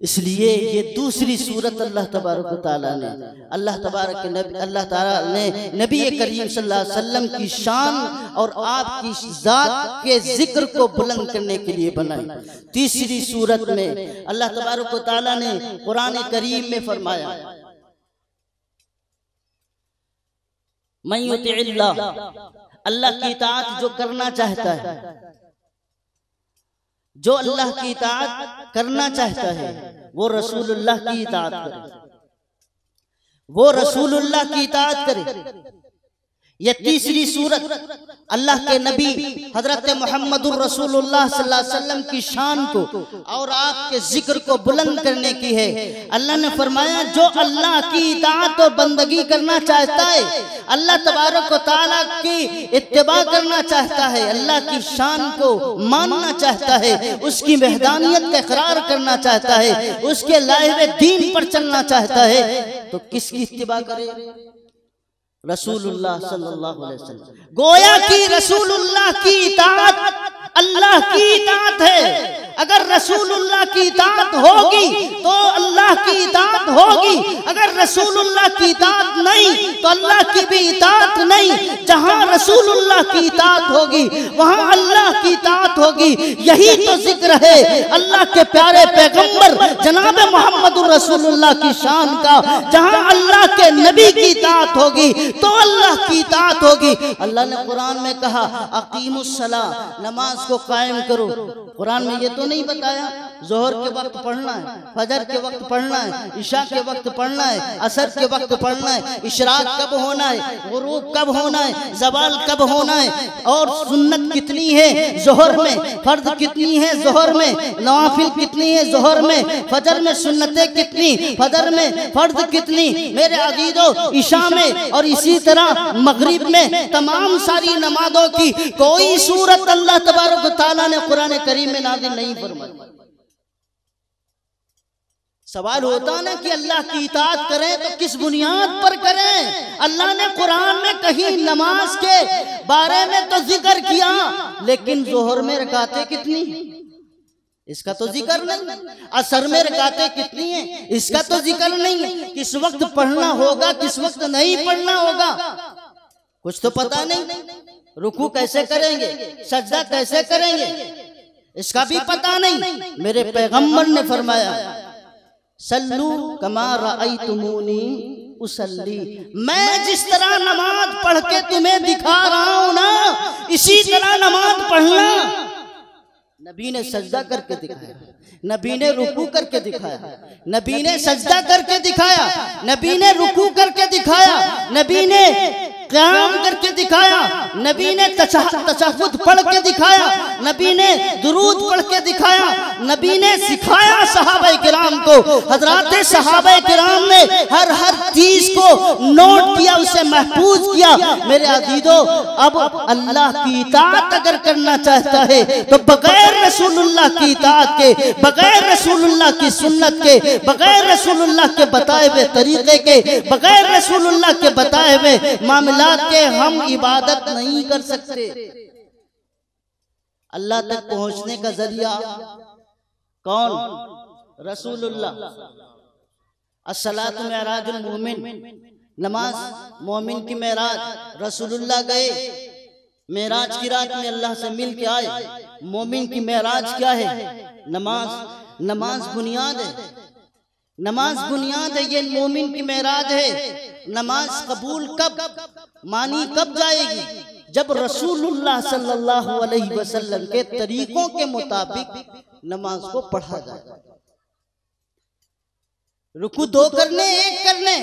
इसलिए ये दूसरी सूरत अल्लाह तबारक व तआला ने, अल्लाह ताला ने नबी करीम सल्लल्लाहु अलैहि वसल्लम की शान और आपकी जात के जिक्र को बुलंद करने के लिए बनाई। तीसरी सूरत में अल्लाह तबारक व तआला ने कुरान करीम में फरमाया, मन युतिइल्लाह, अल्लाह की इताअत जो करना चाहता है, जो अल्लाह की इताअत करना चाहता है वो रसूलुल्लाह की इताअत करे, वो रसूलुल्लाह की इताअत करे। यह तीसरी सूरत अल्लाह के नबी हजरत मोहम्मदुर रसूलुल्लाह सल्लल्लाहु अलैहि वसल्लम की शान को और आपके जिक्र को बुलंद करने की है। अल्लाह ने फरमाया जो अल्लाह की इताअत और बंदगी करना चाहता है, अल्लाह तबारक व तआला की इत्तिबा करना चाहता है, अल्लाह की शान को मानना चाहता है, उसकी वहदानियत का इकरार करना चाहता है, उसके लाए हुए दीन पर चलना चाहता है, तो किसकी इत्तिबा करे? रसूलुल्लाह सल्लल्लाहु अलैहि वसल्लम। गोया कि रसूलुल्लाह की इताअत अल्लाह की इताअत है। अगर रसूलुल्लाह की इताअत होगी तो अल्लाह की इताअत होगी, अगर रसूलुल्लाह की इताअत नहीं तो अल्लाह की भी इताअत नहीं। जहां रसूलुल्लाह की इताअत होगी वहां अल्लाह की इताअत होगी। यही तो जिक्र है अल्लाह के प्यारे पैगंबर जनाब मोहम्मदुर रसूलुल्लाह की शान का। जहां अल्लाह के नबी की इताअत होगी तो अल्लाह की इताअत होगी। अल्लाह ने कुरान में कहा अकीमुस्सला, नमाज को कायम करो। कुरान में ये तो नहीं बताया जोहर के वक्त पढ़ना है, फजर के वक्त पढ़ना है, इशा के वक्त पढ़ना है, असर के वक्त पढ़ना है, इशराक कब होना है, गुरूब कब होना है, जवाल कब होना है, और सुन्नत कितनी है जोहर में, फर्ज कितनी है जोहर में, नवाफिल कितनी है जोहर में, फजर में सुन्नतें कितनी, फजर में फर्ज कितनी मेरे अजीजों, इशा में और इसी तरह मगरिब में, तमाम सारी नमाजों की कोई सूरत अल्लाह तबारक व तआला ने कुरान करीम में नाज़िल नहीं फरमाई। सवाल होता ना कि अल्लाह की इताअत करें तो किस बुनियाद पर करें? अल्लाह ने कुरान में कहीं नमाज के बारे में तो जिक्र किया, लेकिन जोहर में रकातें कितनी, इसका तो जिक्र नहीं। असर में रकातें कितनी हैं, इसका तो जिक्र नहीं है। किस वक्त पढ़ना होगा, किस वक्त नहीं पढ़ना होगा, कुछ तो पता नहीं। रुकू कैसे करेंगे, सजदा कैसे करेंगे, इसका भी पता नहीं। मेरे पैगंबर ने फरमाया सल्लू कमा रअयतुमूनी उसल्ली, मैं जिस तरह नमाज पढ़ के तुम्हें दिखा रहा हूं ना, इसी तरह नमाज पढ़ना। नबी ने सजदा करके दिखाया, नबी ने रुकू करके दिखाया, नबी ने सजदा करके दिखाया, नबी ने रुकू करके दिखाया, नबी ने क़याम करके दिखाया, नबी ने तशहुद पढ़ के दिखाया, नबी ने दुरूद पढ़ के दिखाया, नबी ने सिखाया सहाबा किराम को। हजरात सहाबा किराम ने हर चीज को नोट किया, उसे महफूज किया। मेरे अजीजों, अब अल्लाह की इताअत अगर करना चाहता है तो बगैर रसूलुल्लाह की इताअत के, बगैर रसूलुल्लाह की सुन्नत के, बगैर रसूलुल्लाह के बताए हुए तरीके के, बगैर रसूलुल्लाह के बताए हुए मामला के हम इबादत नहीं कर सकते। अल्लाह तक पहुंचने का जरिया कौन? रसूलुल्लाह। अस्सलातु मेराजुल मोमिन, नमाज मोमिन की मेराज। रसूलुल्लाह गए मेराज की रात में अल्लाह से मिल के आए। मोमिन की मेराज क्या है? नमाज। नमाज बुनियाद है, नमाज बुनियाद है, ये मोमिन की मेराज है। नमाज कबूल कब, मानी कब जाएगी? जब रसूलुल्लाह सल्लल्लाहु अलैहि वसल्लम के तरीकों के मुताबिक नमाज को पढ़ा जाए। रुकू दो करने, एक करने,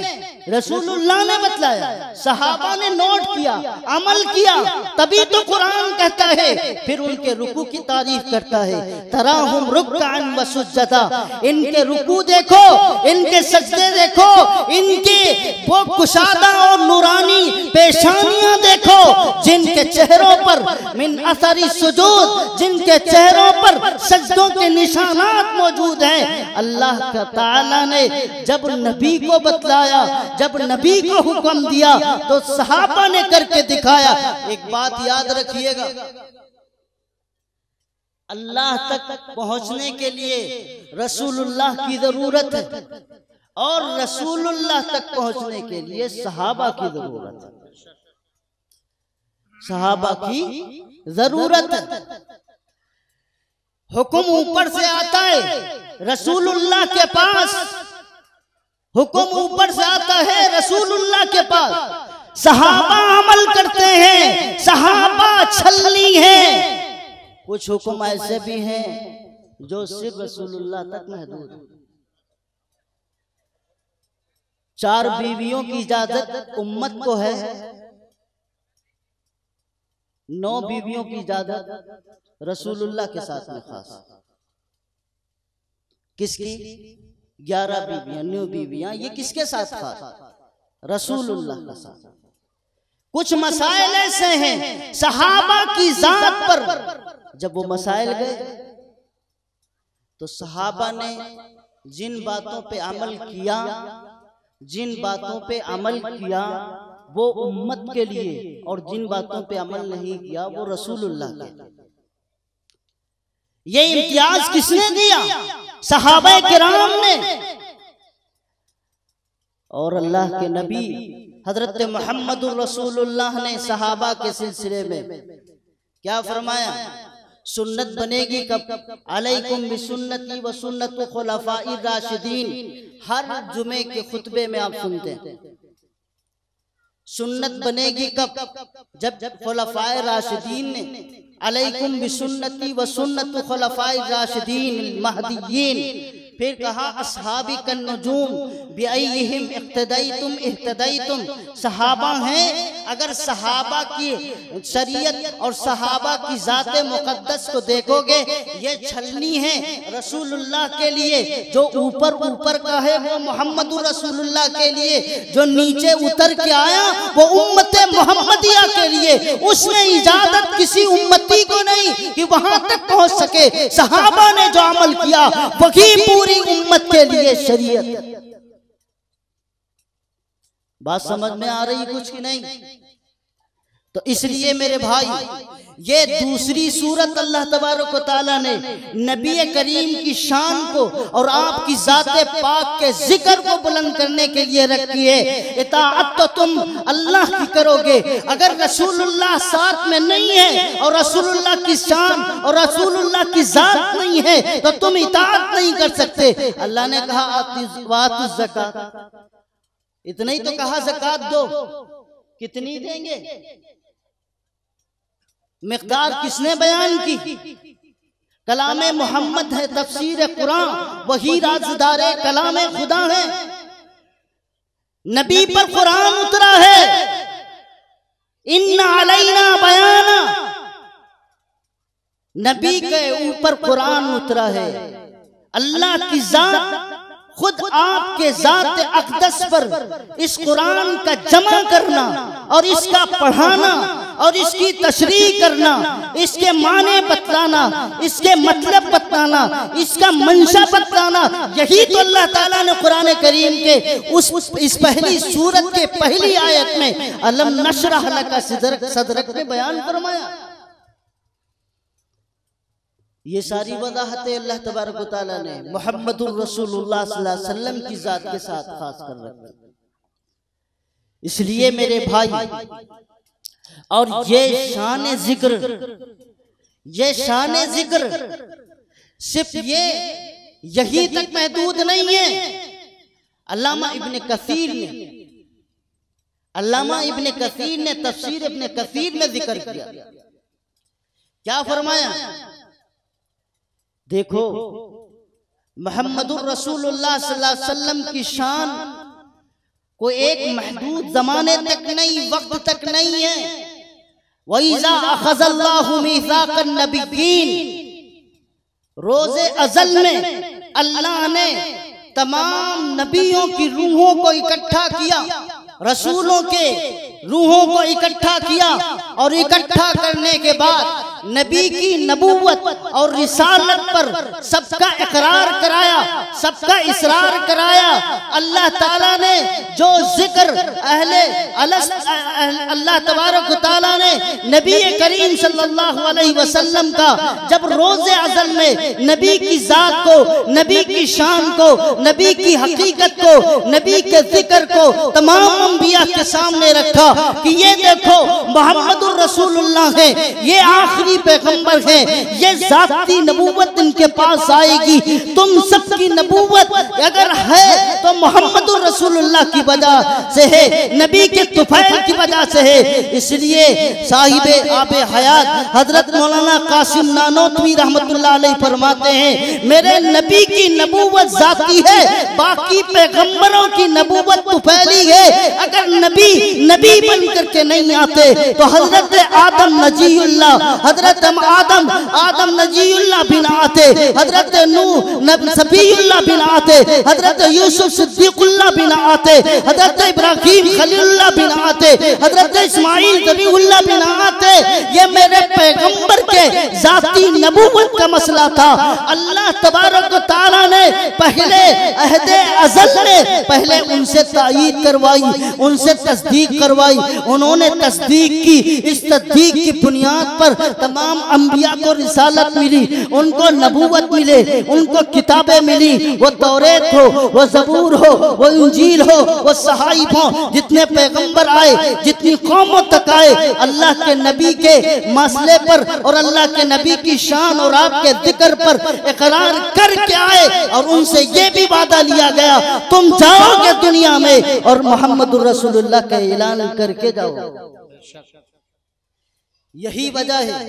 रसूलुल्लाह ने बतलाया, सहाबा ने नोट किया, अमल किया, तभी तो कुरान कहता है। फिर उनके रुकू की तारीफ करता है, तराहुम रुक्अन व सुज्जदा, इनके रुकू देखो, इनके सजदे देखो, इनके वो कुशादा और नूरानी पेशानियां देखो, जिनके चेहरों पर मिन असरी सुजूद, जिनके चेहरों पर सजदों के निशानात मौजूद हैं। अल्लाह का ताला ने जब नबी को बतलाया, जब नबी को हुक्म दिया तो सहाबा ने करके दिखाया। एक बात याद रखिएगा, अल्लाह तक पहुंचने के लिए रसूलुल्लाह की जरूरत है, और रसूलुल्लाह तक पहुंचने के लिए सहाबा की जरूरत है। सहाबा की जरूरत है। हुक्म ऊपर से आता है रसूलुल्लाह के पास, हुक्म ऊपर से आता है रसूलुल्लाह के पास। सहाबा अमल करते हैं, सहाबा छलनी है। कुछ हुक्म ऐसे भी हैं जो सिर्फ रसूलुल्लाह तक महदूद है। 4 बीवियों की इजाजत उम्मत को है, 9 बीवियों की इजाजत रसूलुल्लाह के साथ में खास। किसकी? 11 बीवियां, 9 बीवियां, ये किसके साथ खास? रसूलुल्लाह के साथ। कुछ मसाइल ऐसे हैं सहाबा की जात पर, जब वो मसाइल गए तो सहाबा ने जिन बातों पे अमल किया, जिन बातों पे अमल किया वो उम्मत के लिए, और जिन बातों पे अमल नहीं किया वो रसूलुल्लाह के लिए। ये इम्तियाज किसने दिया? सहाबा किराम ने। और अल्लाह के नबी हजरत मोहम्मदुर रसूलुल्लाह ने सहाबा के सिलसिले में क्या फरमाया? सुन्नत बनेगी कब? अलैकुम बिसुन्नती व सुन्नत खुलफाइर राशिदीन। हर जुमे के खुतबे में आप सुनते हैं सुन्नत बनेगी कब? जब खुलफाए राशिदीन ने अलैकुम बिसुन्नती व सुन्नत खुलफाए राशिदीन महदिय्यीन, फिर कहा अस्हाबी कन नुजूम बिअय्यिहिम इक्तदैतुम इhtदैतुम। सहाबा हैं, अगर सहाबा की शरीयत और सहाबा की ज़ाते मुक़द्दस को देखोगे, ये छलनी है रसूलुल्लाह के लिए। जो ऊपर ऊपर का है वो मोहम्मदुर रसूलुल्लाह के लिए, जो नीचे उतर के आया वो उम्मते मोहम्मदिया के लिए। उसने इजाजत किसी उम्मती को नहीं कि वहां तक पहुंच सके। सहाबा ने जो अमल किया वही पूरी उम्मत के लिए शरीयत। बात समझ में आ रही कुछ की नहीं? तो इसलिए मेरे भाई, ये दूसरी सूरत अल्लाह तबारक व तआला ने नबी करीम की शान को और आपकी ज़ाते पाक के जिक्र को बुलंद करने के लिए रखी है। इताअत तो तुम अल्लाह की करोगे, अगर रसूलुल्लाह साथ में नहीं है और रसूलुल्लाह की शान और रसूलुल्लाह की ज़ात नहीं है तो तुम इताअत नहीं कर सकते। अल्लाह ने कहा आतिज़ ज़कात, इतना ही तो कहा ज़कात दो, कितनी देंगे? मिक़दार किसने बयान की? कलामे मोहम्मद है, तफसीर कुरान, वही राज़दार कलामे खुदा है। नबी पर कुरान उतरा है, इन्ना अलैना बयाना, नबी के ऊपर कुरान उतरा है। अल्लाह की ज़ात खुद आपके ज़ात अक़दस पर इस कुरान का जमा करना और इसका पढ़ाना और इसकी तशरीह करना, इसके माने बतलाना, इसके मतलब बतलाना, इसका मंशा बतलाना, यही तो अल्लाह ताला ने कुरान करीम के इस पहली सूरत के पहली आयत में अलम नशरह लका सदरक में बयान फरमाया। ये सारी वजाहतें अल्लाह तबारक व तआला ने मुहम्मदुर रसूलुल्लाह सल्लल्लाहु अलैहि वसल्लम की जात के साथ खास कर रखी। इसलिए मेरे भाई, और ये शान जिक्र सिर्फ यही तक महदूद नहीं है। अल्लामा इब्न कसीर ने तफसीर इब्न कसीर में जिक्र किया। क्या फरमाया? देखो, मुहम्मदुर रसूलुल्लाह सल्लल्लाहु अलैहि वसल्लम की शान कोई एक महदूद जमाने तक नहीं, वक्त तक नहीं है। वइज़ा अख़ज़ल्लाहु मीसाक़न नबिय्यीन, रोज़े अज़ल में अल्लाह ने तमाम नबियों की रूहों को इकट्ठा किया, रसूलों के रूहों को इकट्ठा किया और इकट्ठा करने के बाद नबी की नबूवत और रिसालत पर सबका इकरार कराया, सबका इसरार कराया। अल्लाह ताला ने जो जिक्र अल्लाह तबारक व तआला ने नबी करीम सल्लल्लाहु अलैहि वसल्लम का जब रोज़े अज़ल में नबी की ज़ात को, नबी की शान को, नबी की हकीकत को, नबी के जिक्र को तमाम अंबिया के सामने रखा कि ये देखो मुहम्मदुर रसूलुल्लाह है, ये आखिरी पैगंबर है, ये जाती नबूवत इनके पास आएगी। तुम सबकी नबूवत अगर है तो मुहम्मदुर रसूलुल्लाह की वजह से है, नबी के तुफैल की वजह से है। इसलिए साहिबे आबे हयात हजरत मौलाना कासिम नानोतवी रहमतुल्लाह अलैह फरमाते हैं, मेरे नबी की नबूवत जाती है, बाकी पैगंबरों की नबूवत तुफैली है। अगर नबी बन करके नहीं आते तो हजरत आदम नजीउल्लाह, हजरत आदम नजीउल्लाह बिन आते, हजरत नूह सफीउल्लाह बिन आते, हजरत यूसुफ सिद्दीकुल्लाह बिन आते, हजरत इब्राहीम खलीलुल्लाह बिन आते, हजरत इस्माइल ज़बीहुल्लाह बिन आते। ये मेरे पैगंबर के जाती नबूवत का मसला था। अल्लाह तबारक व तआला ने पहले अहदे अज़ल में पहले उनसे तायीद करवाई, उनसे तस्दीक करवाई, उन्होंने तस्दीक की। इस तस्दीक की बुनियाद पर तमाम अंबिया को रिसालत मिली, उनको नबूवत मिले, उनको किताबें मिली, वो तौरेत हो, वो ज़बूर हो, वो इंजील हो, वो सहाइफ हो, जितने पैगंबर आए, जितनी कौमों तक आए, अल्लाह के नबी के मसले पर और अल्लाह के नबी की शान और आपके जिक्र पर इकरार करके आए और उनसे ये भी वादा लिया गया, तुम जाओगे दुनिया में और मुहम्मदुर रसूलुल्लाह का ऐलान करके जाओ। यही वजह है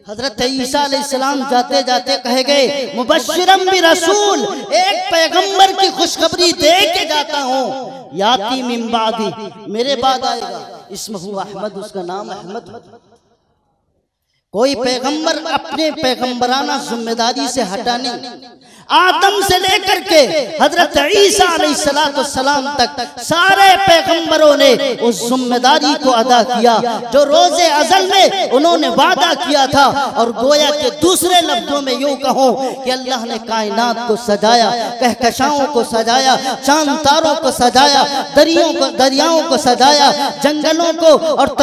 हजरत ईसा अलैहिस्सलाम जाते जाते कहे गए, मुबश्शिरम बि रसूल, एक पैगंबर की खुशखबरी दे के जाता हूँ, याती मिन बादी, मेरे बाद आएगा, इस्मुहु अहमद, उसका नाम अहमद। कोई पैगंबर अपने पैगंबराना जिम्मेदारी से हटा नहीं। आदम से लेकर के हजरत ईसा अलैहिस्सलाम तक सारे पैगंबरों ने उस जिम्मेदारी को अदा किया जो रोज़े अज़ल में उन्होंने वादा किया था। और गोया के दूसरे लफ्जों में यूं कहूं कि अल्लाह ने कायनात को सजाया, कहकशाओं को सजाया, चांद तारों को सजाया, दरियाओं को सजाया, जंगलों को और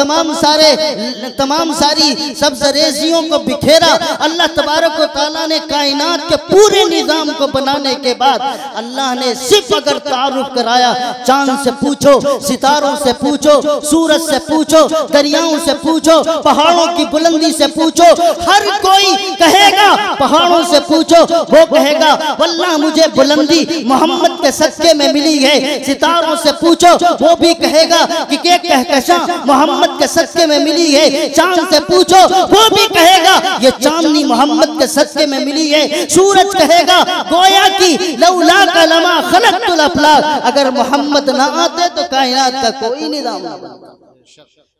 तमाम सारी सब्ज़रेज़ियों को बिखेरा। अल्लाह तबारक व तआला ने कायनात के पूरे निज़ाम को बनाने के बाद अल्लाह ने सिर्फ अगर तारुफ कराया, चांद से पूछो, सितारों से पूछो, सूरज से पूछो, दरियाओं से पूछो, पहाड़ों की बुलंदी से पूछो, हर कोई कहेगा पहाड़ों से पूछो, वो कहेगा वल्लाह मुझे बुलंदी मोहम्मद के सदके में मिली है। सितारों से पूछो, वो भी कहेगा कि कहकशा मोहम्मद के सदके में मिली है। चांद से पूछो, वो भी कहेगा ये चांदनी मोहम्मद के सदके में मिली है। सूरज कहेगा गोया की लौला का लमा खलक़तुल अफ़लाक, अगर मोहम्मद ना आते तो कायनात का कोई निज़ाम ना बनता।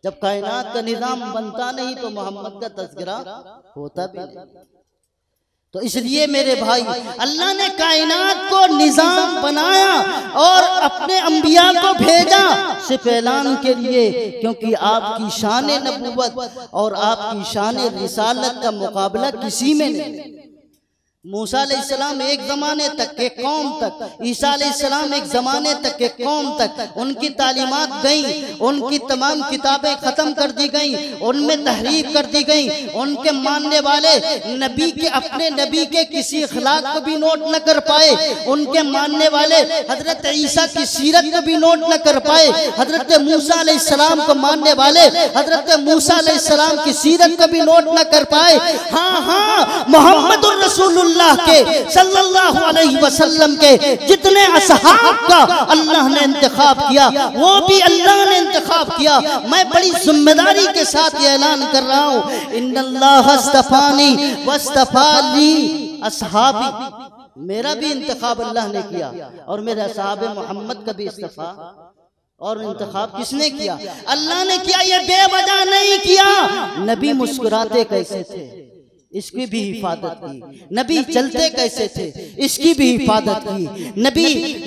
जब कायनात का निज़ाम बनता नहीं तो मोहम्मद का तज़किरा होता भी नहीं। तो इसलिए मेरे भाई, अल्लाह ने कायनात को निज़ाम बनाया और अपने अंबिया को भेजा सिर्फ ऐलान के लिए, क्योंकि आपकी शान नबूवत और आपकी शान रिसालत का मुकाबला किसी में नहीं। मूसा अलैहिस्सलाम एक ज़माने तक के कौम तक, ईसा अलैहिस्सलाम एक ज़माने तक के कौम तक, उनकी तालीमात गई, उनकी तमाम किताबें ख़त्म कर दी गई, उनमें तहरीफ कर दी गई। उनके मानने वाले नबी के अपने नबी के किसी अखलाक को भी नोट न कर पाए। उनके मानने वाले हज़रत ईसा की सीरत को भी नोट न कर पाए। हज़रत मूसा अलैहिस्सलाम को मानने वाले हज़रत मूसा अलैहिस्सलाम की सीरत को भी नोट न कर पाए। हाँ, मोहम्मदुर रसूलुल्लाह के सल्लल्लाहु अलैहि वसल्लम के जितने असहाब का अल्लाह ने इंतखाब किया, वो भी अल्लाह ने इंतखाब किया। मैं बड़ी जिम्मेदारी के साथ ये ऐलान कर रहा हूँ, इन्नल्लाह अस्तफानी वस्तफाली असहाबी, मेरा भी इंतखाब अल्लाह ने किया और मेरे असहाब मोहम्मद का भी इस्तफा और इंतखाब किसने किया? अल्लाह ने किया। ये बेवजह नहीं किया। नबी मुस्कुराते कैसे थे, इसकी भी हिफाजत की। नबी चलते कैसे थे, इसकी भी हिफाजत की।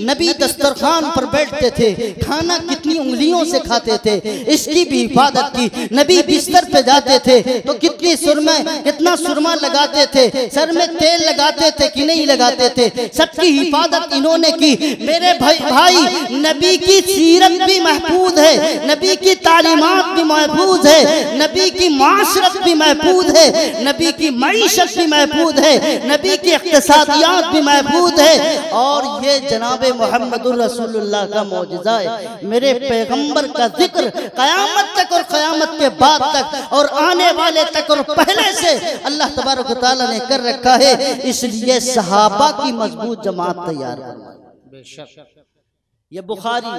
नबी दस्तरखान पर बैठते थे, खाना कितनी उंगलियों से खाते थे, इसकी भी हिफाजत की। नबी बिस्तर पे जाते थे तो कितना सुरमा लगाते थे, सर में तेल लगाते थे कि नहीं लगाते थे, सबकी हिफाजत इन्होंने की। मेरे भाई नबी की सीरत भी महफूज है, नबी की तालीमात भी महफूज है, नबी की माशरत भी महफूज है, नबी की मईशत भी महफूज है, नबी की इक़्तिसादियात भी महफूज है। और ये जनाबे मोहम्मदुर रसूलुल्लाह का मौजिज़ा है। मेरे पैगंबर का जिक्र क़यामत तक और क़यामत के बाद तक और आने वाले तक और पहले से अल्लाह तबारक व तआला ने कर रखा है। इसलिए सहाबा की मजबूत जमात तैयार करना। ये बुखारी,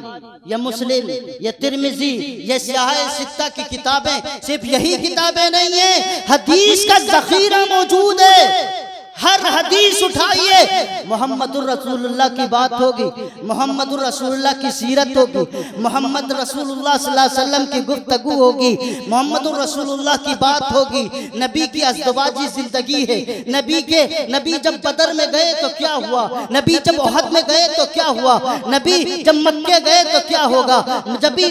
ये मुस्लिम, ये तिरमिजी, ये सियाह सित्ता की किताबें सिर्फ यही किताबें नहीं है, हदीस का ज़ख़ीरा मौजूद है। हर हदीस उठाइए, मोहम्मदुर रसूलुल्लाह की बात होगी, मोहम्मदुर रसूलुल्लाह की सीरत होगी, मोहम्मद रसूलुल्लाह सल्लल्लाहु अलैहि वसल्लम की गुफ्तगू होगी, मोहम्मदुर रसूलुल्लाह की बात होगी। नबी की अज़दवाजी जिंदगी है। नबी जब बदर में गए तो क्या हुआ, नबी जब उहद में गए तो क्या हुआ, नबी जब मक्के गए तो क्या होगा,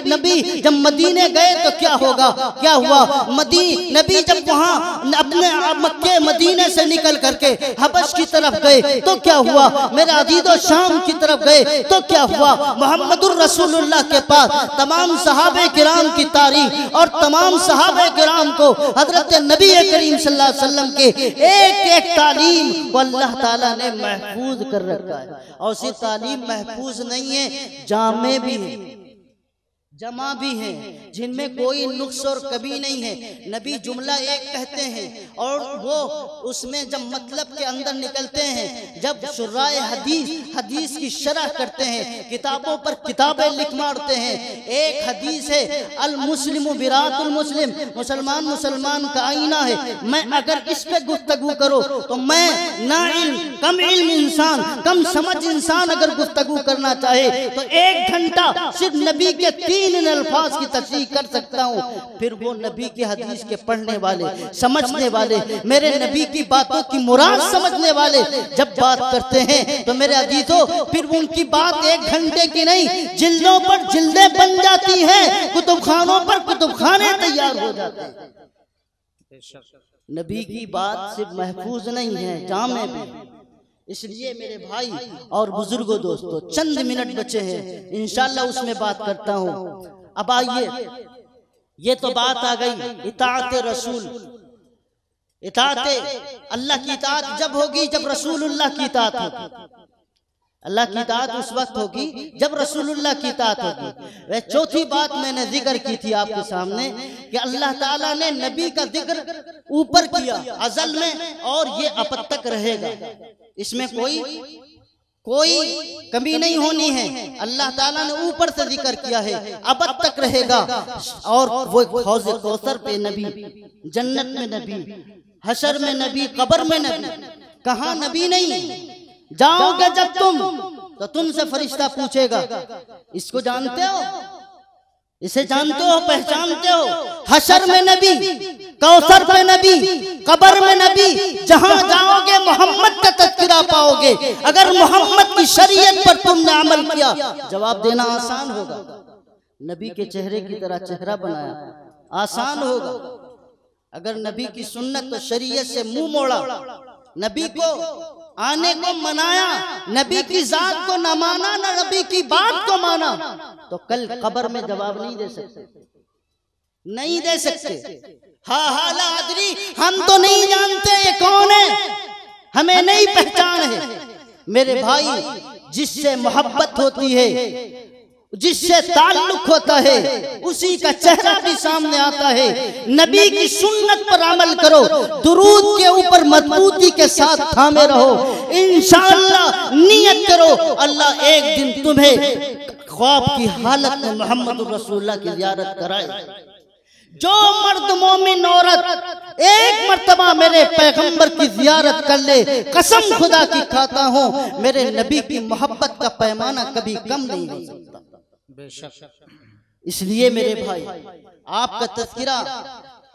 नबी जब मदीने गए तो क्या होगा, क्या हुआ, नबी जब वहाँ अपने मक्के मदीने से निकल करके हबश की तरफ गए तो क्या हुआ, मेरे अजीज़ो शाम की तरफ गए तो क्या हुआ। मोहम्मदुर रसूलुल्लाह के पास तमाम सहाबे किराम की तारीख और तमाम सहाबे किराम को हजरत नबी करीम सल्लल्लाहु अलैहि वसल्लम के एक एक तालीम को अल्लाह ताला ने महफूज कर रखा है। और सिर्फ तालीम महफूज नहीं है, जामे भी है, जमा भी हैं, जिनमें कोई नुक्स और कभी नहीं है। नबी जुमला एक कहते हैं और वो उसमें जब मतलब के अंदर निकलते हैं, जब शुर्राए हदीस की शरह करते हैं, किताबों पर किताबें लिख मारते हैं। एक हदीस है, अल मुस्लिम बिरातुल मुस्लिम, मुसलमान का आईना है। मैं अगर इस पे गुफ्तगू करो तो मैं ना कम इल्म इंसान, कम समझ इंसान अगर गुफ्तगू करना चाहे तो 1 घंटा सिर्फ नबी के 3 इन अल्फाज की तशरीह कर सकता हूँ, फिर वो नबी की हदीस के पढ़ने वाले, समझने वाले, मेरे नबी की बातों की मुराद समझने वाले जब बात करते हैं तो मेरे अजीजों फिर उनकी बात 1 घंटे की नहीं, जिल्दों पर जिल्दें बन जाती हैं, कुतुबखानों पर कुतुबखाने तैयार हो जाते हैं। नबी की बात सिर्फ महफूज नहीं है, जामे भी। इसलिए मेरे भाई और बुजुर्गों दोस्तों, चंद मिनट बचे हैं, इंशाल्लाह उसमें बात करता हूँ। अब आइए, ये तो बात आ गई इताअत रसूल, इताअत अल्लाह की इताअत जब होगी जब रसूलुल्लाह की इताअत होगी। अल्लाह की इताअत उस वक्त होगी जब रसूलुल्लाह की इताअत होगी। वह चौथी बात मैंने जिक्र की थी आपके सामने कि अल्लाह ताला ने नबी का जिक्र ऊपर किया अज़ल में, और ये अब तक रहेगा, इसमें कोई कमी नहीं होनी है। अल्लाह ताला ने ऊपर से जिक्र किया है, अब तक रहेगा। और वो हौज़ कौसर पे नबी, जन्नत में नबी, हशर में नबी, कब्र में नबी, कहाँ नबी नहीं। जाओगे जब तुम तो तुमसे फरिश्ता पूछेगा, इसको जानते हो, इसे जानते हो, पहचानते हो। हशर में नबी, कौसर में नबी, कब्र में नबी, जहां जाओगे मोहम्मद का तज़किरा पाओगे। अगर मोहम्मद की शरीयत पर तुमने अमल किया, जवाब देना आसान होगा। नबी के चेहरे की तरह चेहरा बनाया, आसान होगा। अगर नबी की सुन्नत और शरीयत से मुंह मोड़ा, नबी को आने को मनाया, नबी की जात को न माना, न नबी की बात को माना, तो कल कब्र में जवाब नहीं दे सकते, नहीं दे सकते। हा ला अदरी, हम तो नहीं जानते ये कौन है, हमें नहीं पहचान है। मेरे भाई, जिससे मोहब्बत होती है, जिससे ताल्लुक होता है, उसी का चेहरा भी सामने आता है। नबी की सुन्नत पर अमल करो, दुरूद के ऊपर मजबूती के साथ थामे रहो, इंशाअल्लाह नियत करो, अल्लाह एक दिन तुम्हें ख्वाब की हालत में मोहम्मद रसूलुल्लाह की ज़ियारत कराए। जो मर्द मोमिन औरत एक मर्तबा मेरे पैगंबर की ज़ियारत कर ले, कसम खुदा की खाता हूँ, मेरे नबी की मोहब्बत का पैमाना कभी कम नहीं हो सकता। इसलिए मेरे भाई, आपका तज़किरा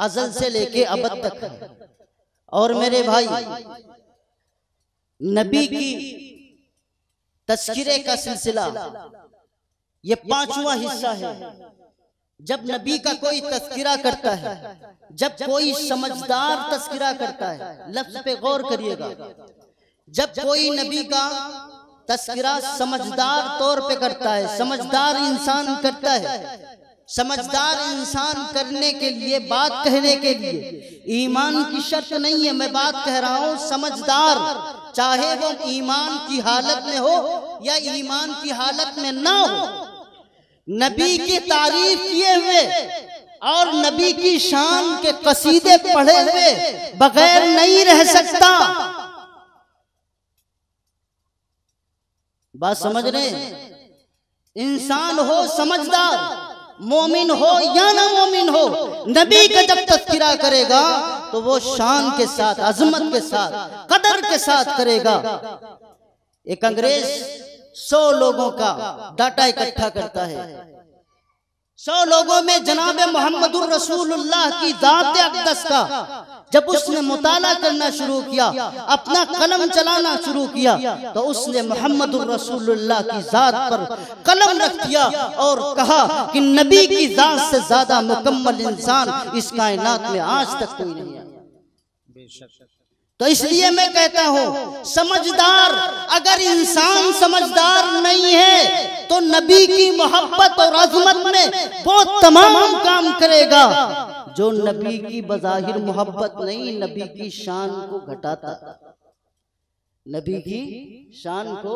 अज़ल से लेके अब तक है। और मेरे भाई, नबी की तज़किरे का सिलसिला ये 5वां हिस्सा है। जब नबी का कोई तज़किरा करता है, जब कोई समझदार तज़किरा करता है, लफ्ज़ पे गौर करिएगा, जब कोई नबी का तज़किरा समझदार तौर पे करता है, समझदार इंसान करता है, समझदार इंसान करने के लिए, बात कहने के लिए ईमान की शर्त नहीं है, मैं बात कह रहा हूँ समझदार, चाहे वो ईमान की हालत में हो या ईमान की हालत में ना हो, नबी की तारीफ किए हुए और नबी की शान के कसीदे पढ़े हुए बगैर नहीं रह सकता। बात समझ रहे? इंसान हो समझदार, मोमिन हो या ना मोमिन हो, नबी का जब तज़किरा करेगा तो वो शान के साथ, अजमत के साथ, कदर के साथ करेगा। एक अंग्रेज 100 लोगों का डाटा इकट्ठा करता है, 100 लोगों में जनाब मोहम्मदुर रसूलुल्लाह की ज़ात अक़दस का जब उसने मुताला करना शुरू किया, अपना कलम चलाना शुरू किया, तो उसने मोहम्मदुर रसूलुल्लाह की ज़ात पर कलम रख दिया और कहा कि नबी की ज़ात से ज्यादा मुकम्मल इंसान इस कायनात में आज तक कोई नहीं आया। तो इसलिए मैं कहता हूं, समझदार, अगर इंसान समझदार नहीं है तो नबी की मोहब्बत और अज़मत में वो तमाम काम करेगा जो नबी की बज़ाहिर मोहब्बत नहीं, नबी की शान को घटाता, नबी की शान को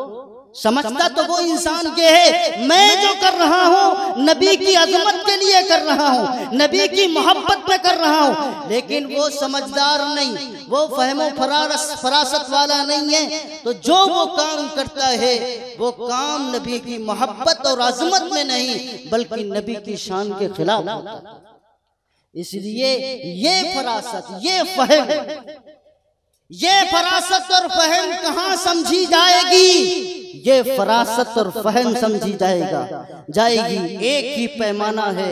समझता तो वो इंसान के है। मैं जो कर रहा हूँ नबी की अज़मत के लिए कर रहा हूँ, नबी की मोहब्बत में कर रहा हूँ, लेकिन वो समझदार नहीं, वो फहमो फरासत वाला नहीं है, तो जो वो काम करता है वो काम नबी की मोहब्बत और अज़मत में नहीं बल्कि नबी की शान के खिलाफ होता है। इसलिए ये फरासत, ये फहम, ये फरासत और फहम कहाँ समझी जाएगी? ये फरासत और फहम समझी जाएगी। एक ही पैमाना है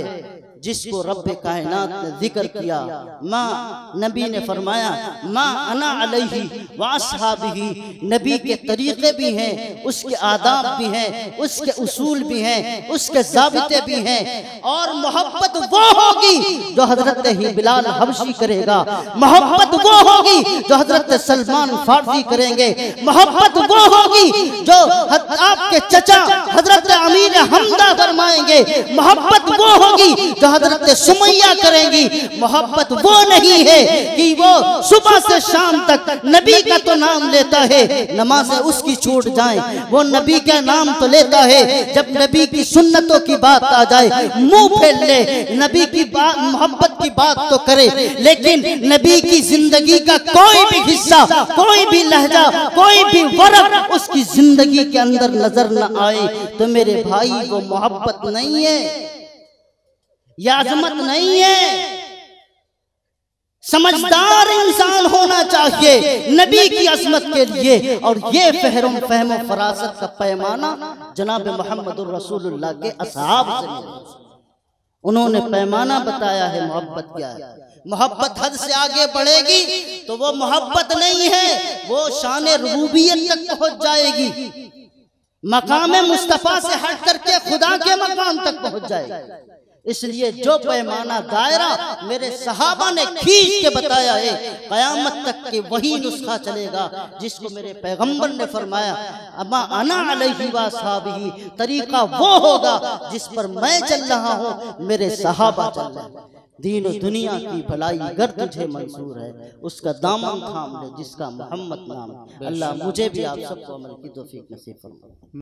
जिसको रब्बे कायनात ने जिक्र किया। माँ नबी ने फरमाया माँ अना अलैहि व अस्हाबिही, नबी के तरीक़े भी हैं, उसके आदाब भी हैं, उसके उसूल भी हैं, उसके ज़ाबिते भी हैं। और मोहब्बत वो होगी जो हजरत ही बिलाल हबशी करेगा, मोहब्बत वो होगी जो हजरत सलमान फारसी करेंगे, मोहब्बत वो होगी जो आपके चचा हजरत अमीर हमदा फरमाएंगे, मोहब्बत वो होगी जो हजरत सुमैया करेंगी। मोहब्बत वो नहीं है कि वो सुबह से शाम तक नबी का तो नाम लेता है, नमाज़ें उसकी छूट जाएं, वो नबी का नाम तो लेता है, जब नबी की सुन्नतों की बात आ जाए मुंह फेर ले, नबी की बात मोहब्बत की बात तो करे, लेकिन नबी की जिंदगी का कोई भी हिस्सा, कोई भी लहजा, कोई भी वर्क उसकी जिंदगी के अंदर नजर न आए तो मेरे भाई वो मोहब्बत नहीं है, यह अजमत नहीं है। समझदार इंसान होना चाहिए नबी की अजमत के लिए। और ये फहम फरासत का पैमाना जनाब मोहम्मदुर रसूलुल्लाह के असहाब से मिला। उन्होंने पैमाना बताया है मोहब्बत क्या है। मोहब्बत हद से आगे बढ़ेगी तो वो मोहब्बत नहीं है, वो शान रुबूबियत तक पहुंच जाएगी, मकाम मुस्तफा से हट करके खुदा के मकाम तक पहुंच जाएगी। इसलिए जो पैमाना दायरा मेरे सहाबा ने खींच के बताया है, कयामत तक के वही नुस्खा चलेगा जिसको मेरे पैगंबर ने फरमाया अमा अना अलैहि व अस्हाबिही, तरीका वो होगा जिस पर मैं चल रहा हूँ, मेरे सहाबा चल रहे हैं। दीन और दुनिया की भलाई गर तुझे मंसूर है, उसका दामन थाम ले जिसका मोहम्मद नाम। अल्लाह मुझे भी आप सबको अमल की तौफीक नसीब फरमाए।